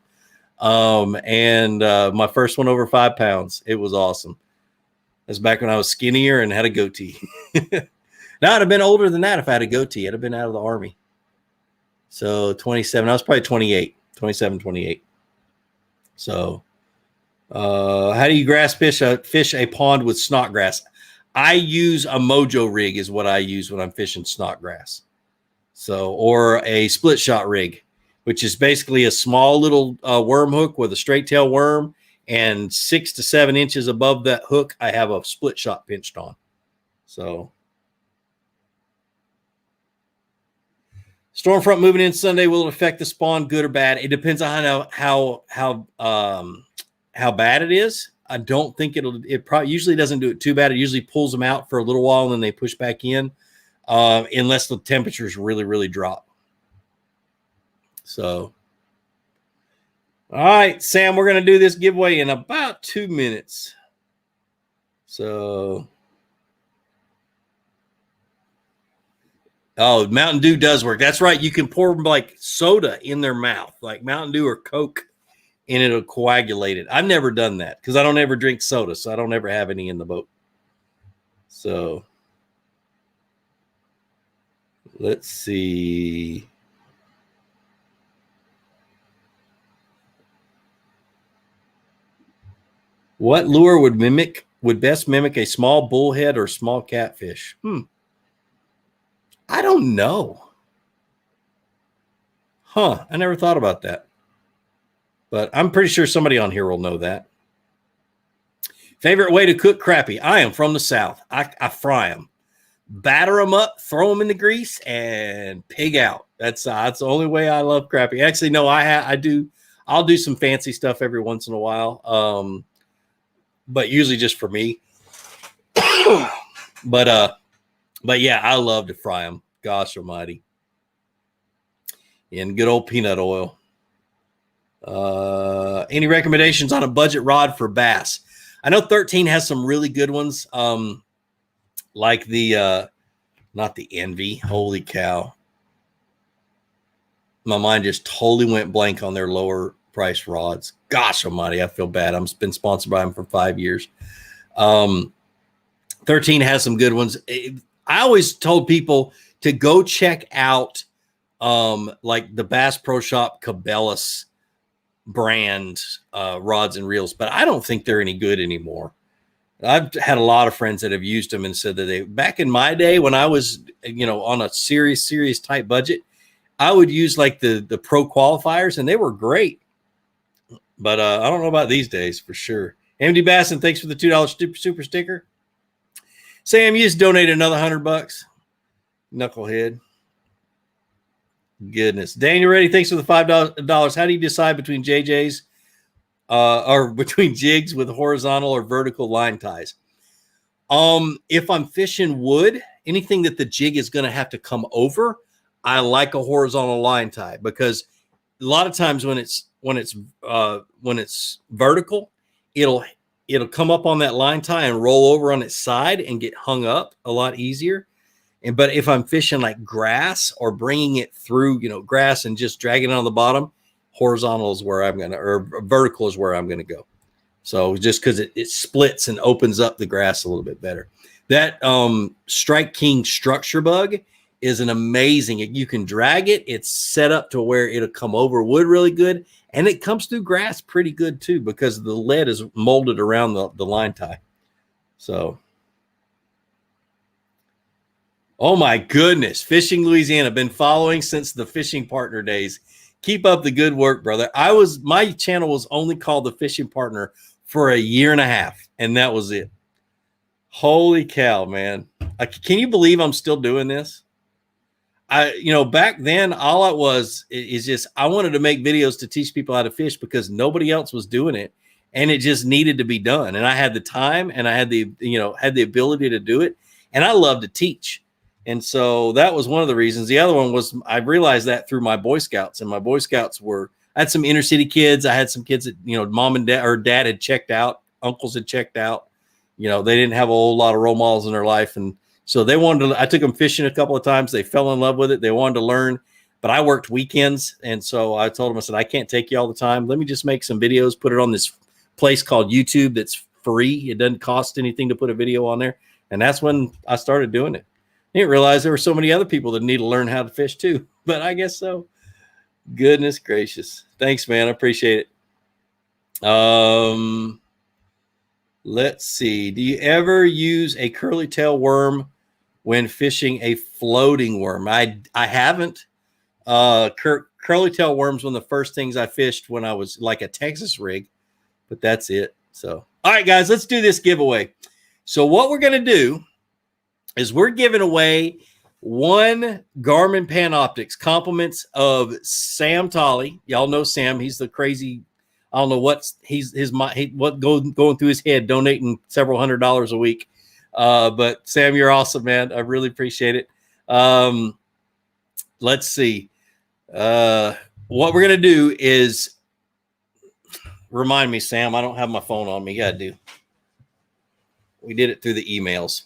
And my first one over 5 pounds. It was awesome. That's back when I was skinnier and had a goatee. Now I'd have been older than that if I had a goatee. I'd have been out of the Army. So 27. I was probably 28, 27, 28. So how do you grass fish a pond with snot grass? I use a Mojo rig is what I use when I'm fishing snot grass. So, or a split shot rig, which is basically a small little worm hook with a straight tail worm, and 6 to 7 inches above that hook, I have a split shot pinched on. So Stormfront moving in Sunday, will it affect the spawn, good or bad? It depends on how bad it is. I don't think it probably usually doesn't do it too bad. It usually pulls them out for a little while and then they push back in, unless the temperatures really, really drop. So, all right, Sam, we're going to do this giveaway in about 2 minutes. So, oh, Mountain Dew does work. That's right. You can pour like soda in their mouth, like Mountain Dew or Coke, and it'll coagulate it. I've never done that because I don't ever drink soda, so I don't ever have any in the boat. So let's see. What lure would best mimic a small bullhead or small catfish? I don't know. I never thought about that. But I'm pretty sure somebody on here will know that. Favorite way to cook crappie? I am from the South. I fry them, batter them up, throw them in the grease, and pig out. That's the only way I love crappie. Actually, no, I'll do some fancy stuff every once in a while, but usually just for me. But yeah, I love to fry them. Gosh almighty. in good old peanut oil. Any recommendations on a budget rod for bass? I know 13 has some really good ones. Like the, not the Envy. Holy cow. My mind just totally went blank on their lower price rods. Gosh almighty, I feel bad. I've been sponsored by them for 5 years. 13 has some good ones. I always told people to go check out like the Bass Pro Shop Cabela's brand rods and reels, but I don't think they're any good anymore. I've had a lot of friends that have used them and said that they, back in my day when I was, on a serious type budget, I would use like the pro qualifiers and they were great. But I don't know about these days for sure. MD Basson, thanks for the $2 super sticker. Sam, you just donated another $100. Knucklehead. Goodness. Daniel Reddy, thanks for the $5. How do you decide between JJ's or between jigs with horizontal or vertical line ties? If I'm fishing wood, anything that the jig is going to have to come over, I like a horizontal line tie, because a lot of times when it's vertical, it'll come up on that line tie and roll over on its side and get hung up a lot easier. But if I'm fishing like grass or bringing it through, grass and just dragging it on the bottom, horizontal is where or vertical is where I'm going to go. So just because it splits and opens up the grass a little bit better. That Strike King structure bug is an amazing, you can drag it. It's set up to where it'll come over wood really good. And it comes through grass pretty good too, because the lead is molded around the line tie. So, oh my goodness. Fishing Louisiana. Been following since the Fishing Partner days. Keep up the good work, brother. My channel was only called the Fishing Partner for 1.5 years, and that was it. Holy cow, man. Can you believe I'm still doing this? Back then, all it was is just, I wanted to make videos to teach people how to fish because nobody else was doing it. And it just needed to be done. And I had the time and I had the ability to do it. And I love to teach. And so that was one of the reasons. The other one was I realized that through my Boy Scouts, and my Boy Scouts I had some inner city kids. I had some kids that, mom and dad or dad had checked out, uncles had checked out, they didn't have a whole lot of role models in their life. And so they wanted to, I took them fishing a couple of times. They fell in love with it. They wanted to learn, but I worked weekends. And so I told them, I said, I can't take you all the time. Let me just make some videos, put it on this place called YouTube that's free. It doesn't cost anything to put a video on there. And that's when I started doing it. I didn't realize there were so many other people that need to learn how to fish too, but I guess so. Goodness gracious. Thanks, man. I appreciate it. Let's see. Do you ever use a curly tail worm when fishing a floating worm? I haven't. Curly tail worms, one of the first things I fished when I was like a Texas rig, but that's it. So, all right, guys, let's do this giveaway. So what we're going to do is we're giving away one Garmin Panoptix, compliments of Sam Tolley. Y'all know Sam. He's the crazy, I don't know what going through his head, donating several $100s a week. But Sam, you're awesome, man. I really appreciate it. Let's see. What we're going to do is remind me, Sam, I don't have my phone on me. Yeah, I do. We did it through the emails.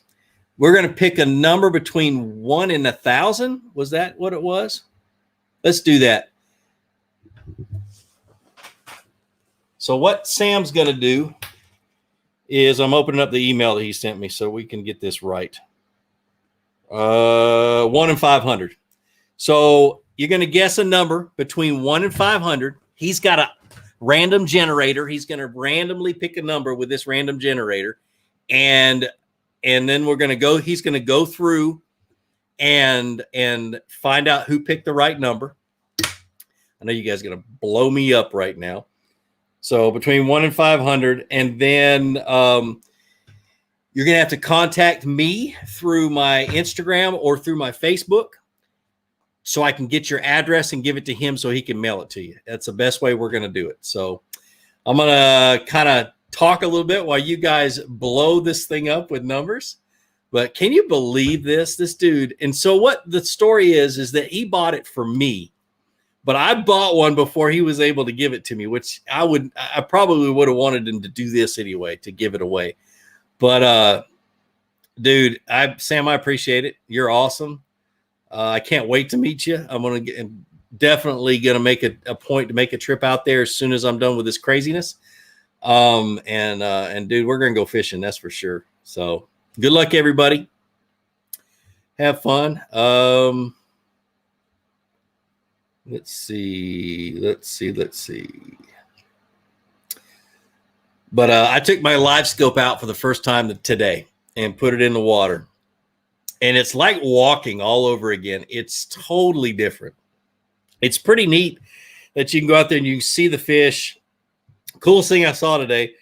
We're going to pick a number between 1 and 1,000. Was that what it was? Let's do that. So what Sam's going to do is I'm opening up the email that he sent me so we can get this right. 1 and 500. So you're going to guess a number between 1 and 500. He's got a random generator. He's going to randomly pick a number with this random generator. And then he's going to go through and find out who picked the right number. I know you guys are going to blow me up right now. So between 1 and 500, and then you're going to have to contact me through my Instagram or through my Facebook so I can get your address and give it to him so he can mail it to you. That's the best way we're going to do it. So I'm going to kind of talk a little bit while you guys blow this thing up with numbers. But can you believe this dude? And so what the story is that he bought it for me but I bought one before he was able to give it to me, which I probably would have wanted him to do this anyway, to give it away. But dude, Sam, I appreciate it. You're awesome. I can't wait to meet you. I'm definitely gonna make a point to make a trip out there as soon as I'm done with this craziness. And dude, we're gonna go fishing, that's for sure. So good luck, everybody. Have fun. Let's see. But I took my live scope out for the first time today and put it in the water. And it's like walking all over again. It's totally different. It's pretty neat that you can go out there and you can see the fish. Coolest thing I saw today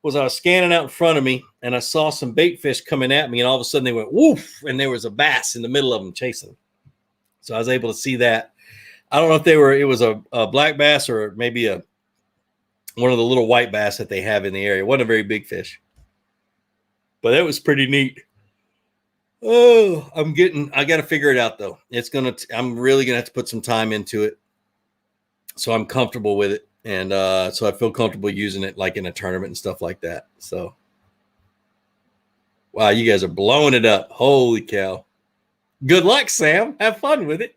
was I was scanning out in front of me and I saw some bait fish coming at me, and all of a sudden they went woof, and there was a bass in the middle of them chasing them. So I was able to see that. I don't know if it was a black bass or maybe one of the little white bass that they have in the area. It wasn't a very big fish, but that was pretty neat. Oh, I got to figure it out though. I'm really going to have to put some time into it, so I'm comfortable with it. And so I feel comfortable using it like in a tournament and stuff like that. So, wow, you guys are blowing it up. Holy cow. Good luck, Sam. Have fun with it.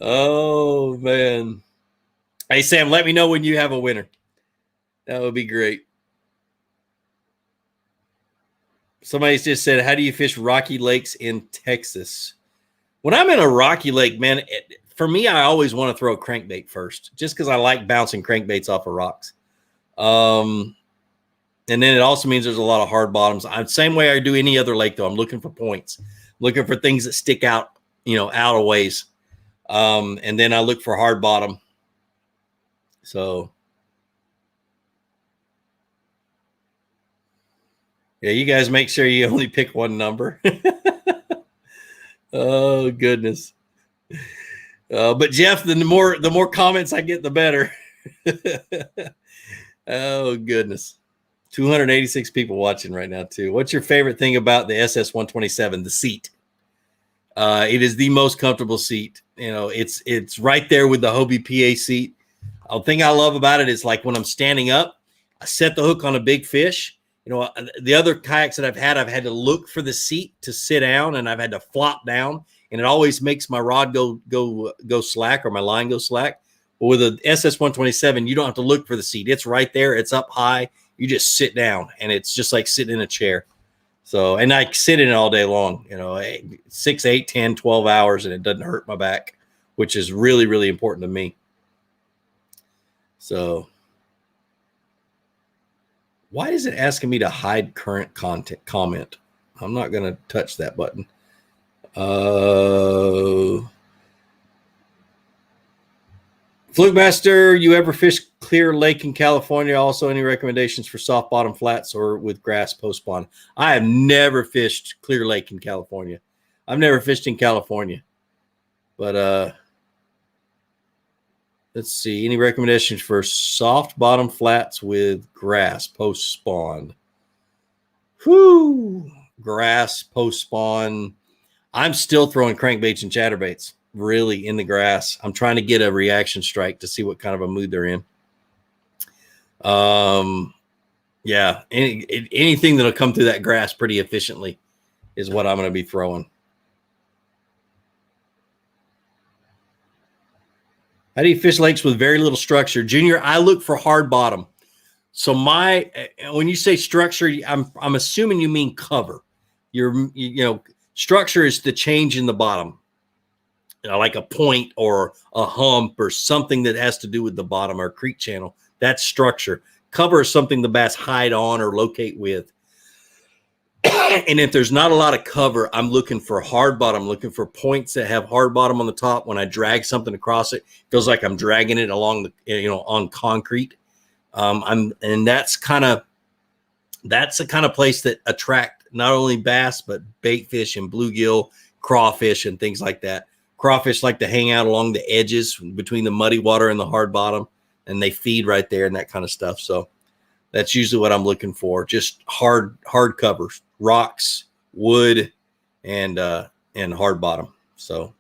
Oh, man. Hey, Sam, let me know when you have a winner. That would be great. Somebody's just said, how do you fish rocky lakes in Texas? When I'm in a rocky lake, man, for me, I always want to throw a crankbait first, just because I like bouncing crankbaits off of rocks. And then it also means there's a lot of hard bottoms. Same way I do any other lake, though. I'm looking for points, looking for things that stick out, out of ways. And then I look for hard bottom. So, yeah, you guys make sure you only pick one number. Oh, goodness. But Jeff, the more comments I get, the better. Oh, goodness. 286 people watching right now, too. What's your favorite thing about the SS-127? The seat. It is the most comfortable seat. It's right there with the Hobie PA seat. The thing I love about it is, like, when I'm standing up, I set the hook on a big fish. The other kayaks that I've had to look for the seat to sit down, and I've had to flop down, and it always makes my rod go slack, or my line go slack. But with the SS-127, you don't have to look for the seat. It's right there. It's up high. You just sit down, and it's just like sitting in a chair. So, and I sit in it all day long, 6, 8, 10, 12 hours, and it doesn't hurt my back, which is really, really important to me. So, why is it asking me to hide current comment? I'm not going to touch that button. Flugmaster, you ever fish Clear Lake in California? Also, any recommendations for soft bottom flats or with grass post spawn? I have never fished Clear Lake in California. I've never fished in California. But let's see. Any recommendations for soft bottom flats with grass post spawn? Whoo! Grass post spawn. I'm still throwing crankbaits and chatterbaits, really, in the grass. I'm trying to get a reaction strike to see what kind of a mood they're in. Yeah, anything that'll come through that grass pretty efficiently is what I'm going to be throwing. How do you fish lakes with very little structure? Junior, I look for hard bottom. So when you say structure, I'm assuming you mean cover. Structure is the change in the bottom. Like a point or a hump or something that has to do with the bottom or creek channel. That's structure. Cover is something the bass hide on or locate with. And if there's not a lot of cover, I'm looking for hard bottom, looking for points that have hard bottom on the top. When I drag something across it, feels like I'm dragging it along on concrete. And that's the kind of place that attract not only bass, but bait fish and bluegill, crawfish, and things like that. Crawfish like to hang out along the edges between the muddy water and the hard bottom, and they feed right there and that kind of stuff. So that's usually what I'm looking for. Just hard covers, rocks, wood, and hard bottom. So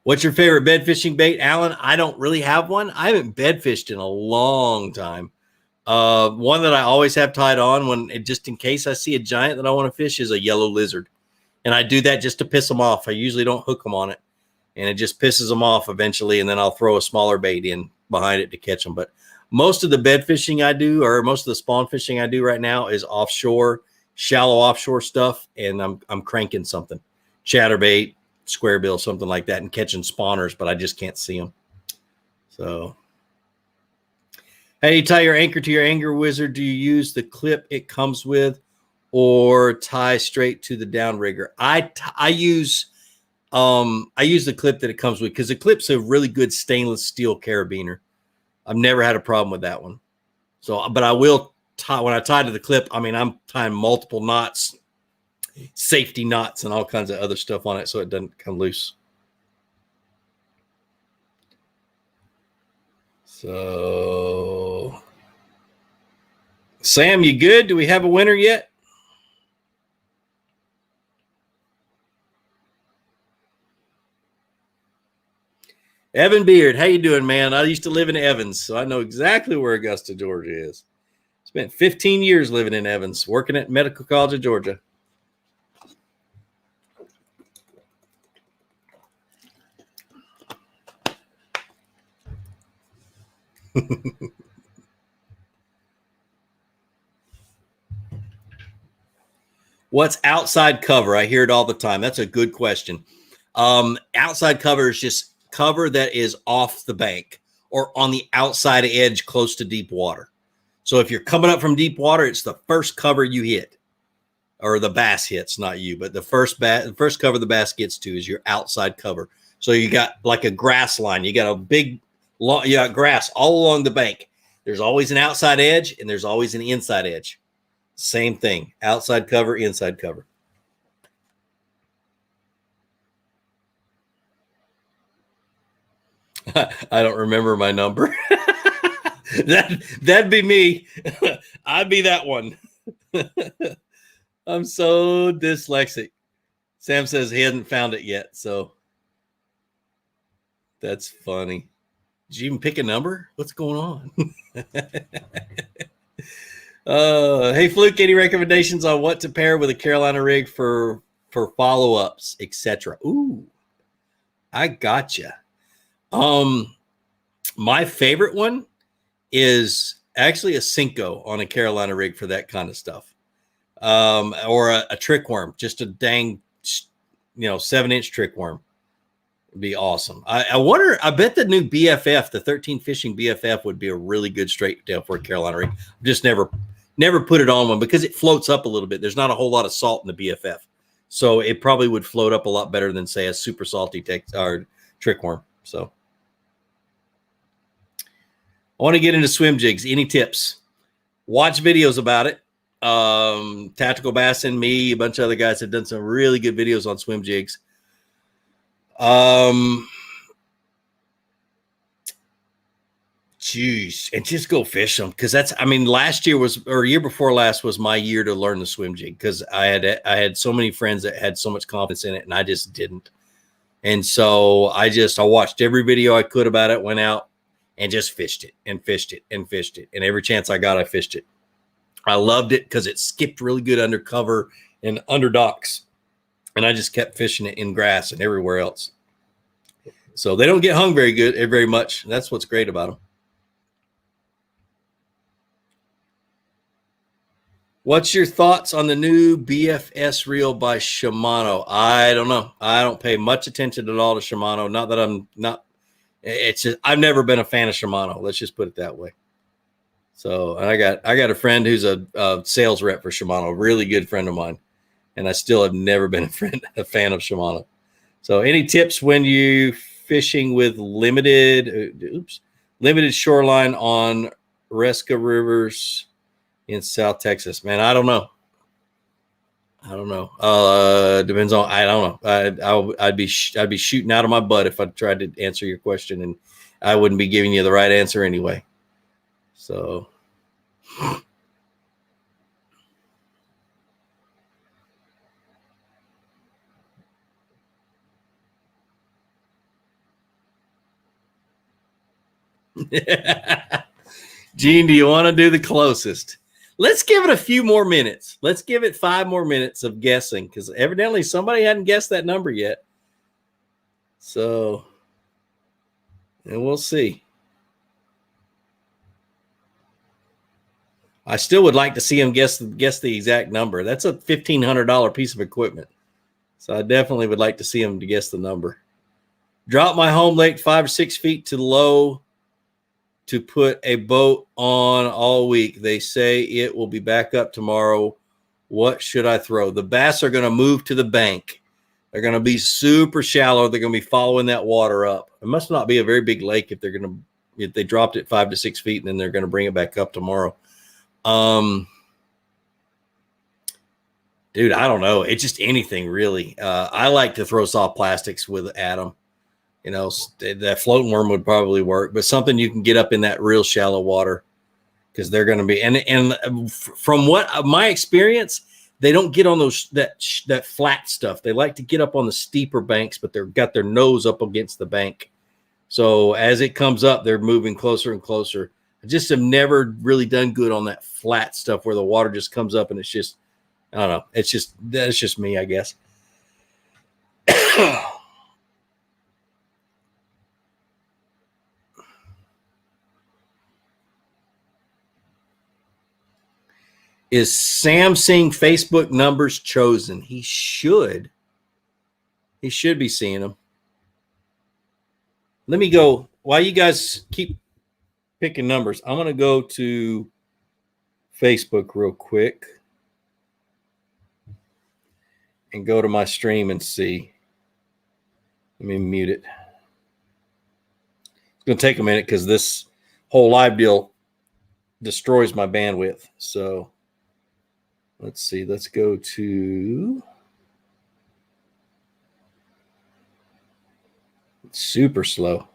what's your favorite bed fishing bait, Alan? I don't really have one. I haven't bed fished in a long time. One that I always have tied on just in case I see a giant that I want to fish is a yellow lizard. And I do that just to piss them off. I usually don't hook them on it, and it just pisses them off eventually. And then I'll throw a smaller bait in behind it to catch them. But most of the bed fishing I do, or most of the spawn fishing I do right now, is offshore, shallow offshore stuff. And I'm cranking something, chatterbait, square bill, something like that, and catching spawners, but I just can't see them. So, how do you tie your anchor to your Angler Wizard? Do you use the clip it comes with, or tie straight to the downrigger? I use the clip that it comes with, because the clip's a really good stainless steel carabiner. I've never had a problem with that one. So, but I will tie, when I tie to the clip, I mean, I'm tying multiple knots, safety knots, and all kinds of other stuff on it so it doesn't come loose. So, Sam, you good? Do we have a winner yet? Evan Beard, how you doing, man? I used to live in Evans, so I know exactly where Augusta, Georgia is. Spent 15 years living in Evans, working at Medical College of Georgia. What's outside cover? I hear it all the time. That's a good question. Outside cover is just cover that is off the bank or on the outside edge close to deep water. So if you're coming up from deep water, it's the first cover you hit, or the bass hits, not you, but the first cover the bass gets to is your outside cover. So you got like a grass line. You got a big, you got grass all along the bank. There's always an outside edge and there's always an inside edge. Same thing, outside cover, inside cover. I don't remember my number. That'd be me. I'd be that one. I'm so dyslexic. Sam says he hasn't found it yet, so that's funny. Did you even pick a number? What's going on? Hey, Fluke, any recommendations on what to pair with a Carolina rig for follow-ups, etc.? Ooh, I gotcha. My favorite one is actually a Cinco on a Carolina rig for that kind of stuff. Or a trick worm, just a dang, 7-inch trick worm. It'd be awesome. I wonder, I bet the new BFF, the 13 fishing BFF, would be a really good straight tail for a Carolina rig. Just never put it on one because it floats up a little bit. There's not a whole lot of salt in the BFF. So it probably would float up a lot better than, say, a super salty trick worm. So I want to get into swim jigs. Any tips? Watch videos about it. Tactical Bass and me, a bunch of other guys have done some really good videos on swim jigs. Geez, and just go fish them, because last year or year before last was my year to learn the swim jig, because I had so many friends that had so much confidence in it, and I just didn't. And so I watched every video I could about it, went out and just fished it and fished it and fished it, and every chance I got, I fished it. I loved it because it skipped really good under cover and under docks, and I just kept fishing it in grass and everywhere else. So they don't get hung very much. That's what's great about them. What's your thoughts on the new BFS reel by Shimano? I don't know. I don't pay much attention at all to Shimano. Not that I'm not. It's just, I've never been a fan of Shimano. Let's just put it that way. So I got a friend who's a sales rep for Shimano, a really good friend of mine, and I still have never been a fan of Shimano. So any tips when you fishing with limited shoreline on Resca rivers in South Texas? Man, I don't know. Depends on, I don't know. I'd be shooting out of my butt if I tried to answer your question, and I wouldn't be giving you the right answer anyway. So Gene, do you want to do the closest? Let's give it a few more minutes. Let's give it 5 more minutes of guessing because evidently somebody hadn't guessed that number yet. So, and we'll see. I still would like to see him guess the exact number. That's a $1,500 piece of equipment. So I definitely would like to see him to guess the number. Drop my home lake 5 or 6 feet to low to put a boat on all week. They say it will be back up tomorrow. What should I throw? The bass are going to move to the bank. They're going to be super shallow. They're going to be following that water up. It must not be a very big lake if they dropped it 5 to 6 feet and then they're going to bring it back up tomorrow. Dude, I don't know. It's just anything really. I like to throw soft plastics with Adam. You know, that floating worm would probably work, but something you can get up in that real shallow water because they're going to be. And from what my experience, they don't get on that flat stuff. They like to get up on the steeper banks, but they've got their nose up against the bank. So as it comes up, they're moving closer and closer. I just have never really done good on that flat stuff where the water just comes up and it's just, I don't know. That's just me, I guess. Is Sam seeing Facebook numbers chosen? He should. He should be seeing them. Let me go. While you guys keep picking numbers, I'm going to go to Facebook real quick and go to my stream and see. Let me mute it. It's going to take a minute because this whole live deal destroys my bandwidth. So let's see. Let's go to super slow.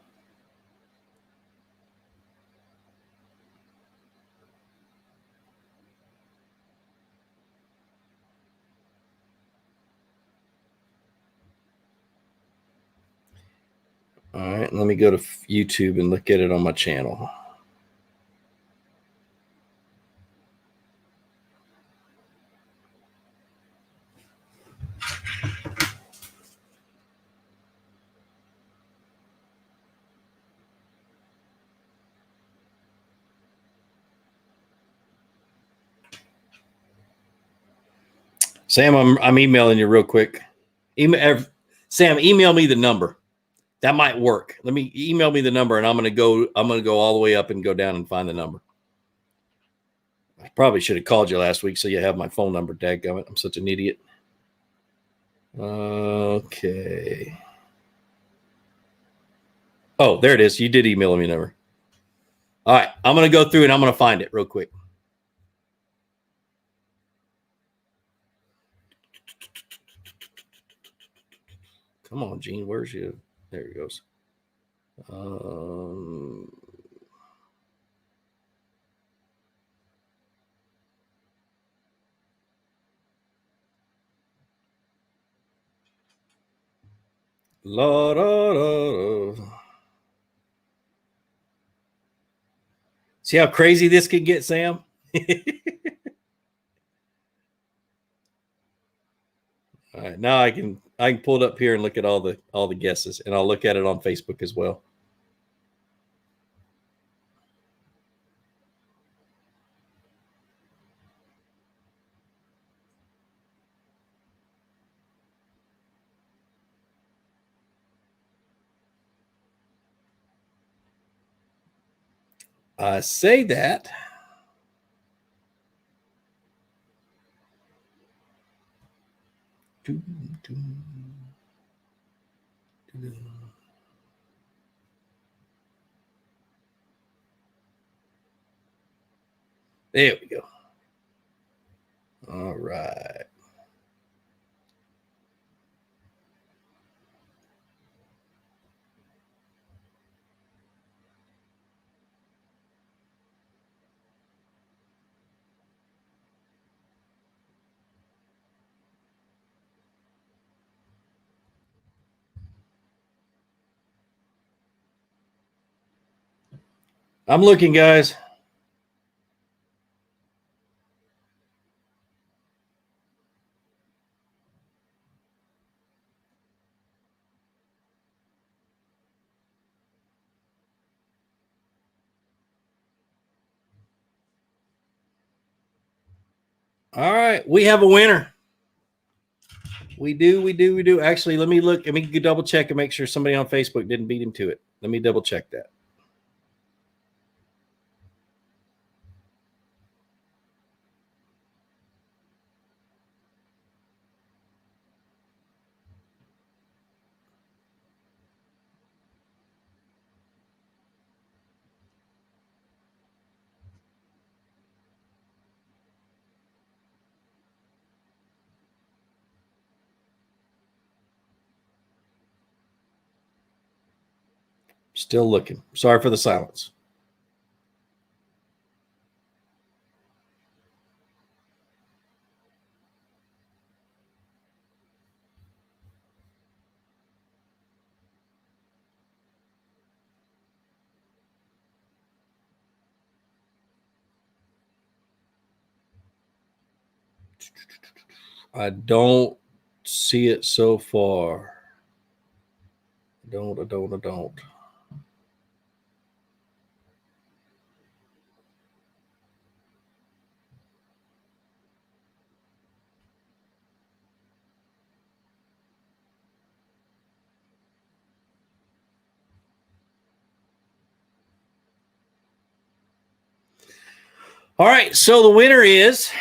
All right, let me go to YouTube and look at it on my channel. Sam, I'm emailing you real quick. Sam, email me the number. That might work. Let me email me the number, and I'm gonna go all the way up and go down and find the number. I probably should have called you last week so you have my phone number. Dadgummit, I'm such an idiot. Okay. Oh, there it is. You did email me number. All right, I'm gonna go through and I'm gonna find it real quick. Come on, Gene. Where's you? There he goes. La, da, da, da. See how crazy this could get, Sam? All right, now I can pull it up here and look at all the guesses, and I'll look at it on Facebook as well. I say that. There we go. All right. I'm looking, guys. All right, we have a winner. We do. Actually, let me look. Let me double check and make sure somebody on Facebook didn't beat him to it. Let me double check that. Still looking. Sorry for the silence. I don't see it so far. I don't. All right, so the winner is,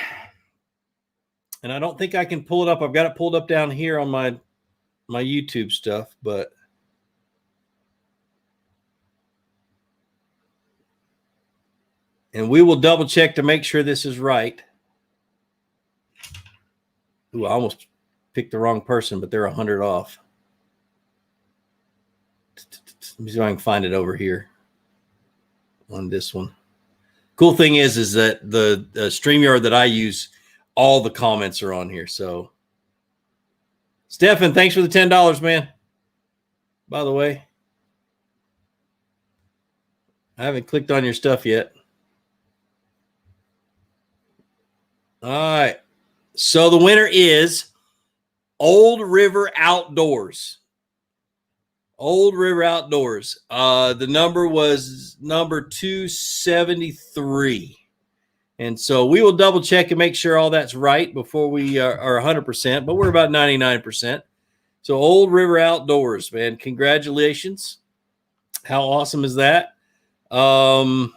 and I don't think I can pull it up. I've got it pulled up down here on my YouTube stuff, but and we will double check to make sure this is right. Ooh, I almost picked the wrong person, but they're 100 off. Let me see if I can find it over here on this one. Cool thing is that the StreamYard that I use, all the comments are on here. So, Stefan, thanks for the $10, man. By the way, I haven't clicked on your stuff yet. All right. So the winner is Old River Outdoors. Old River Outdoors. The number was number 273. And so we will double check and make sure all that's right before we are 100%, but we're about 99%. So Old River Outdoors, man, congratulations. How awesome is that? And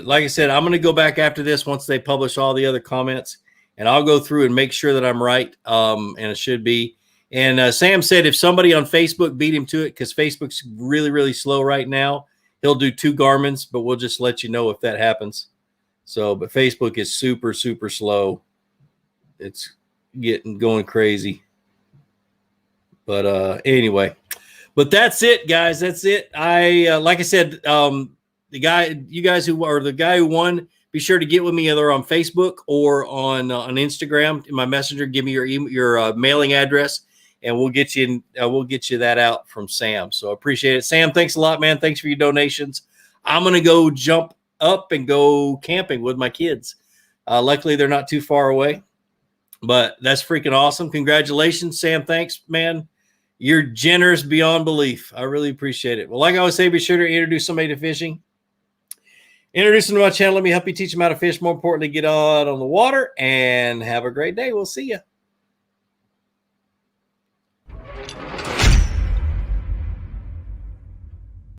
like I said, I'm going to go back after this once they publish all the other comments, and I'll go through and make sure that I'm right. And it should be. And Sam said if somebody on Facebook beat him to it, because Facebook's really, really slow right now, he'll do 2 Garmins, but we'll just let you know if that happens. So, but Facebook is super, super slow. It's going crazy. But anyway, but that's it, guys. That's it. Like I said, the guy who won, be sure to get with me either on Facebook or on Instagram in my messenger. Give me your mailing address, and we'll get you that out from Sam. So I appreciate it. Sam, thanks a lot, man. Thanks for your donations. I'm going to go jump up and go camping with my kids. Luckily, they're not too far away, but that's freaking awesome. Congratulations, Sam. Thanks, man. You're generous beyond belief. I really appreciate it. Well, like I always say, be sure to introduce somebody to fishing. Introduce them to my channel. Let me help you teach them how to fish. More importantly, get out on the water and have a great day. We'll see you.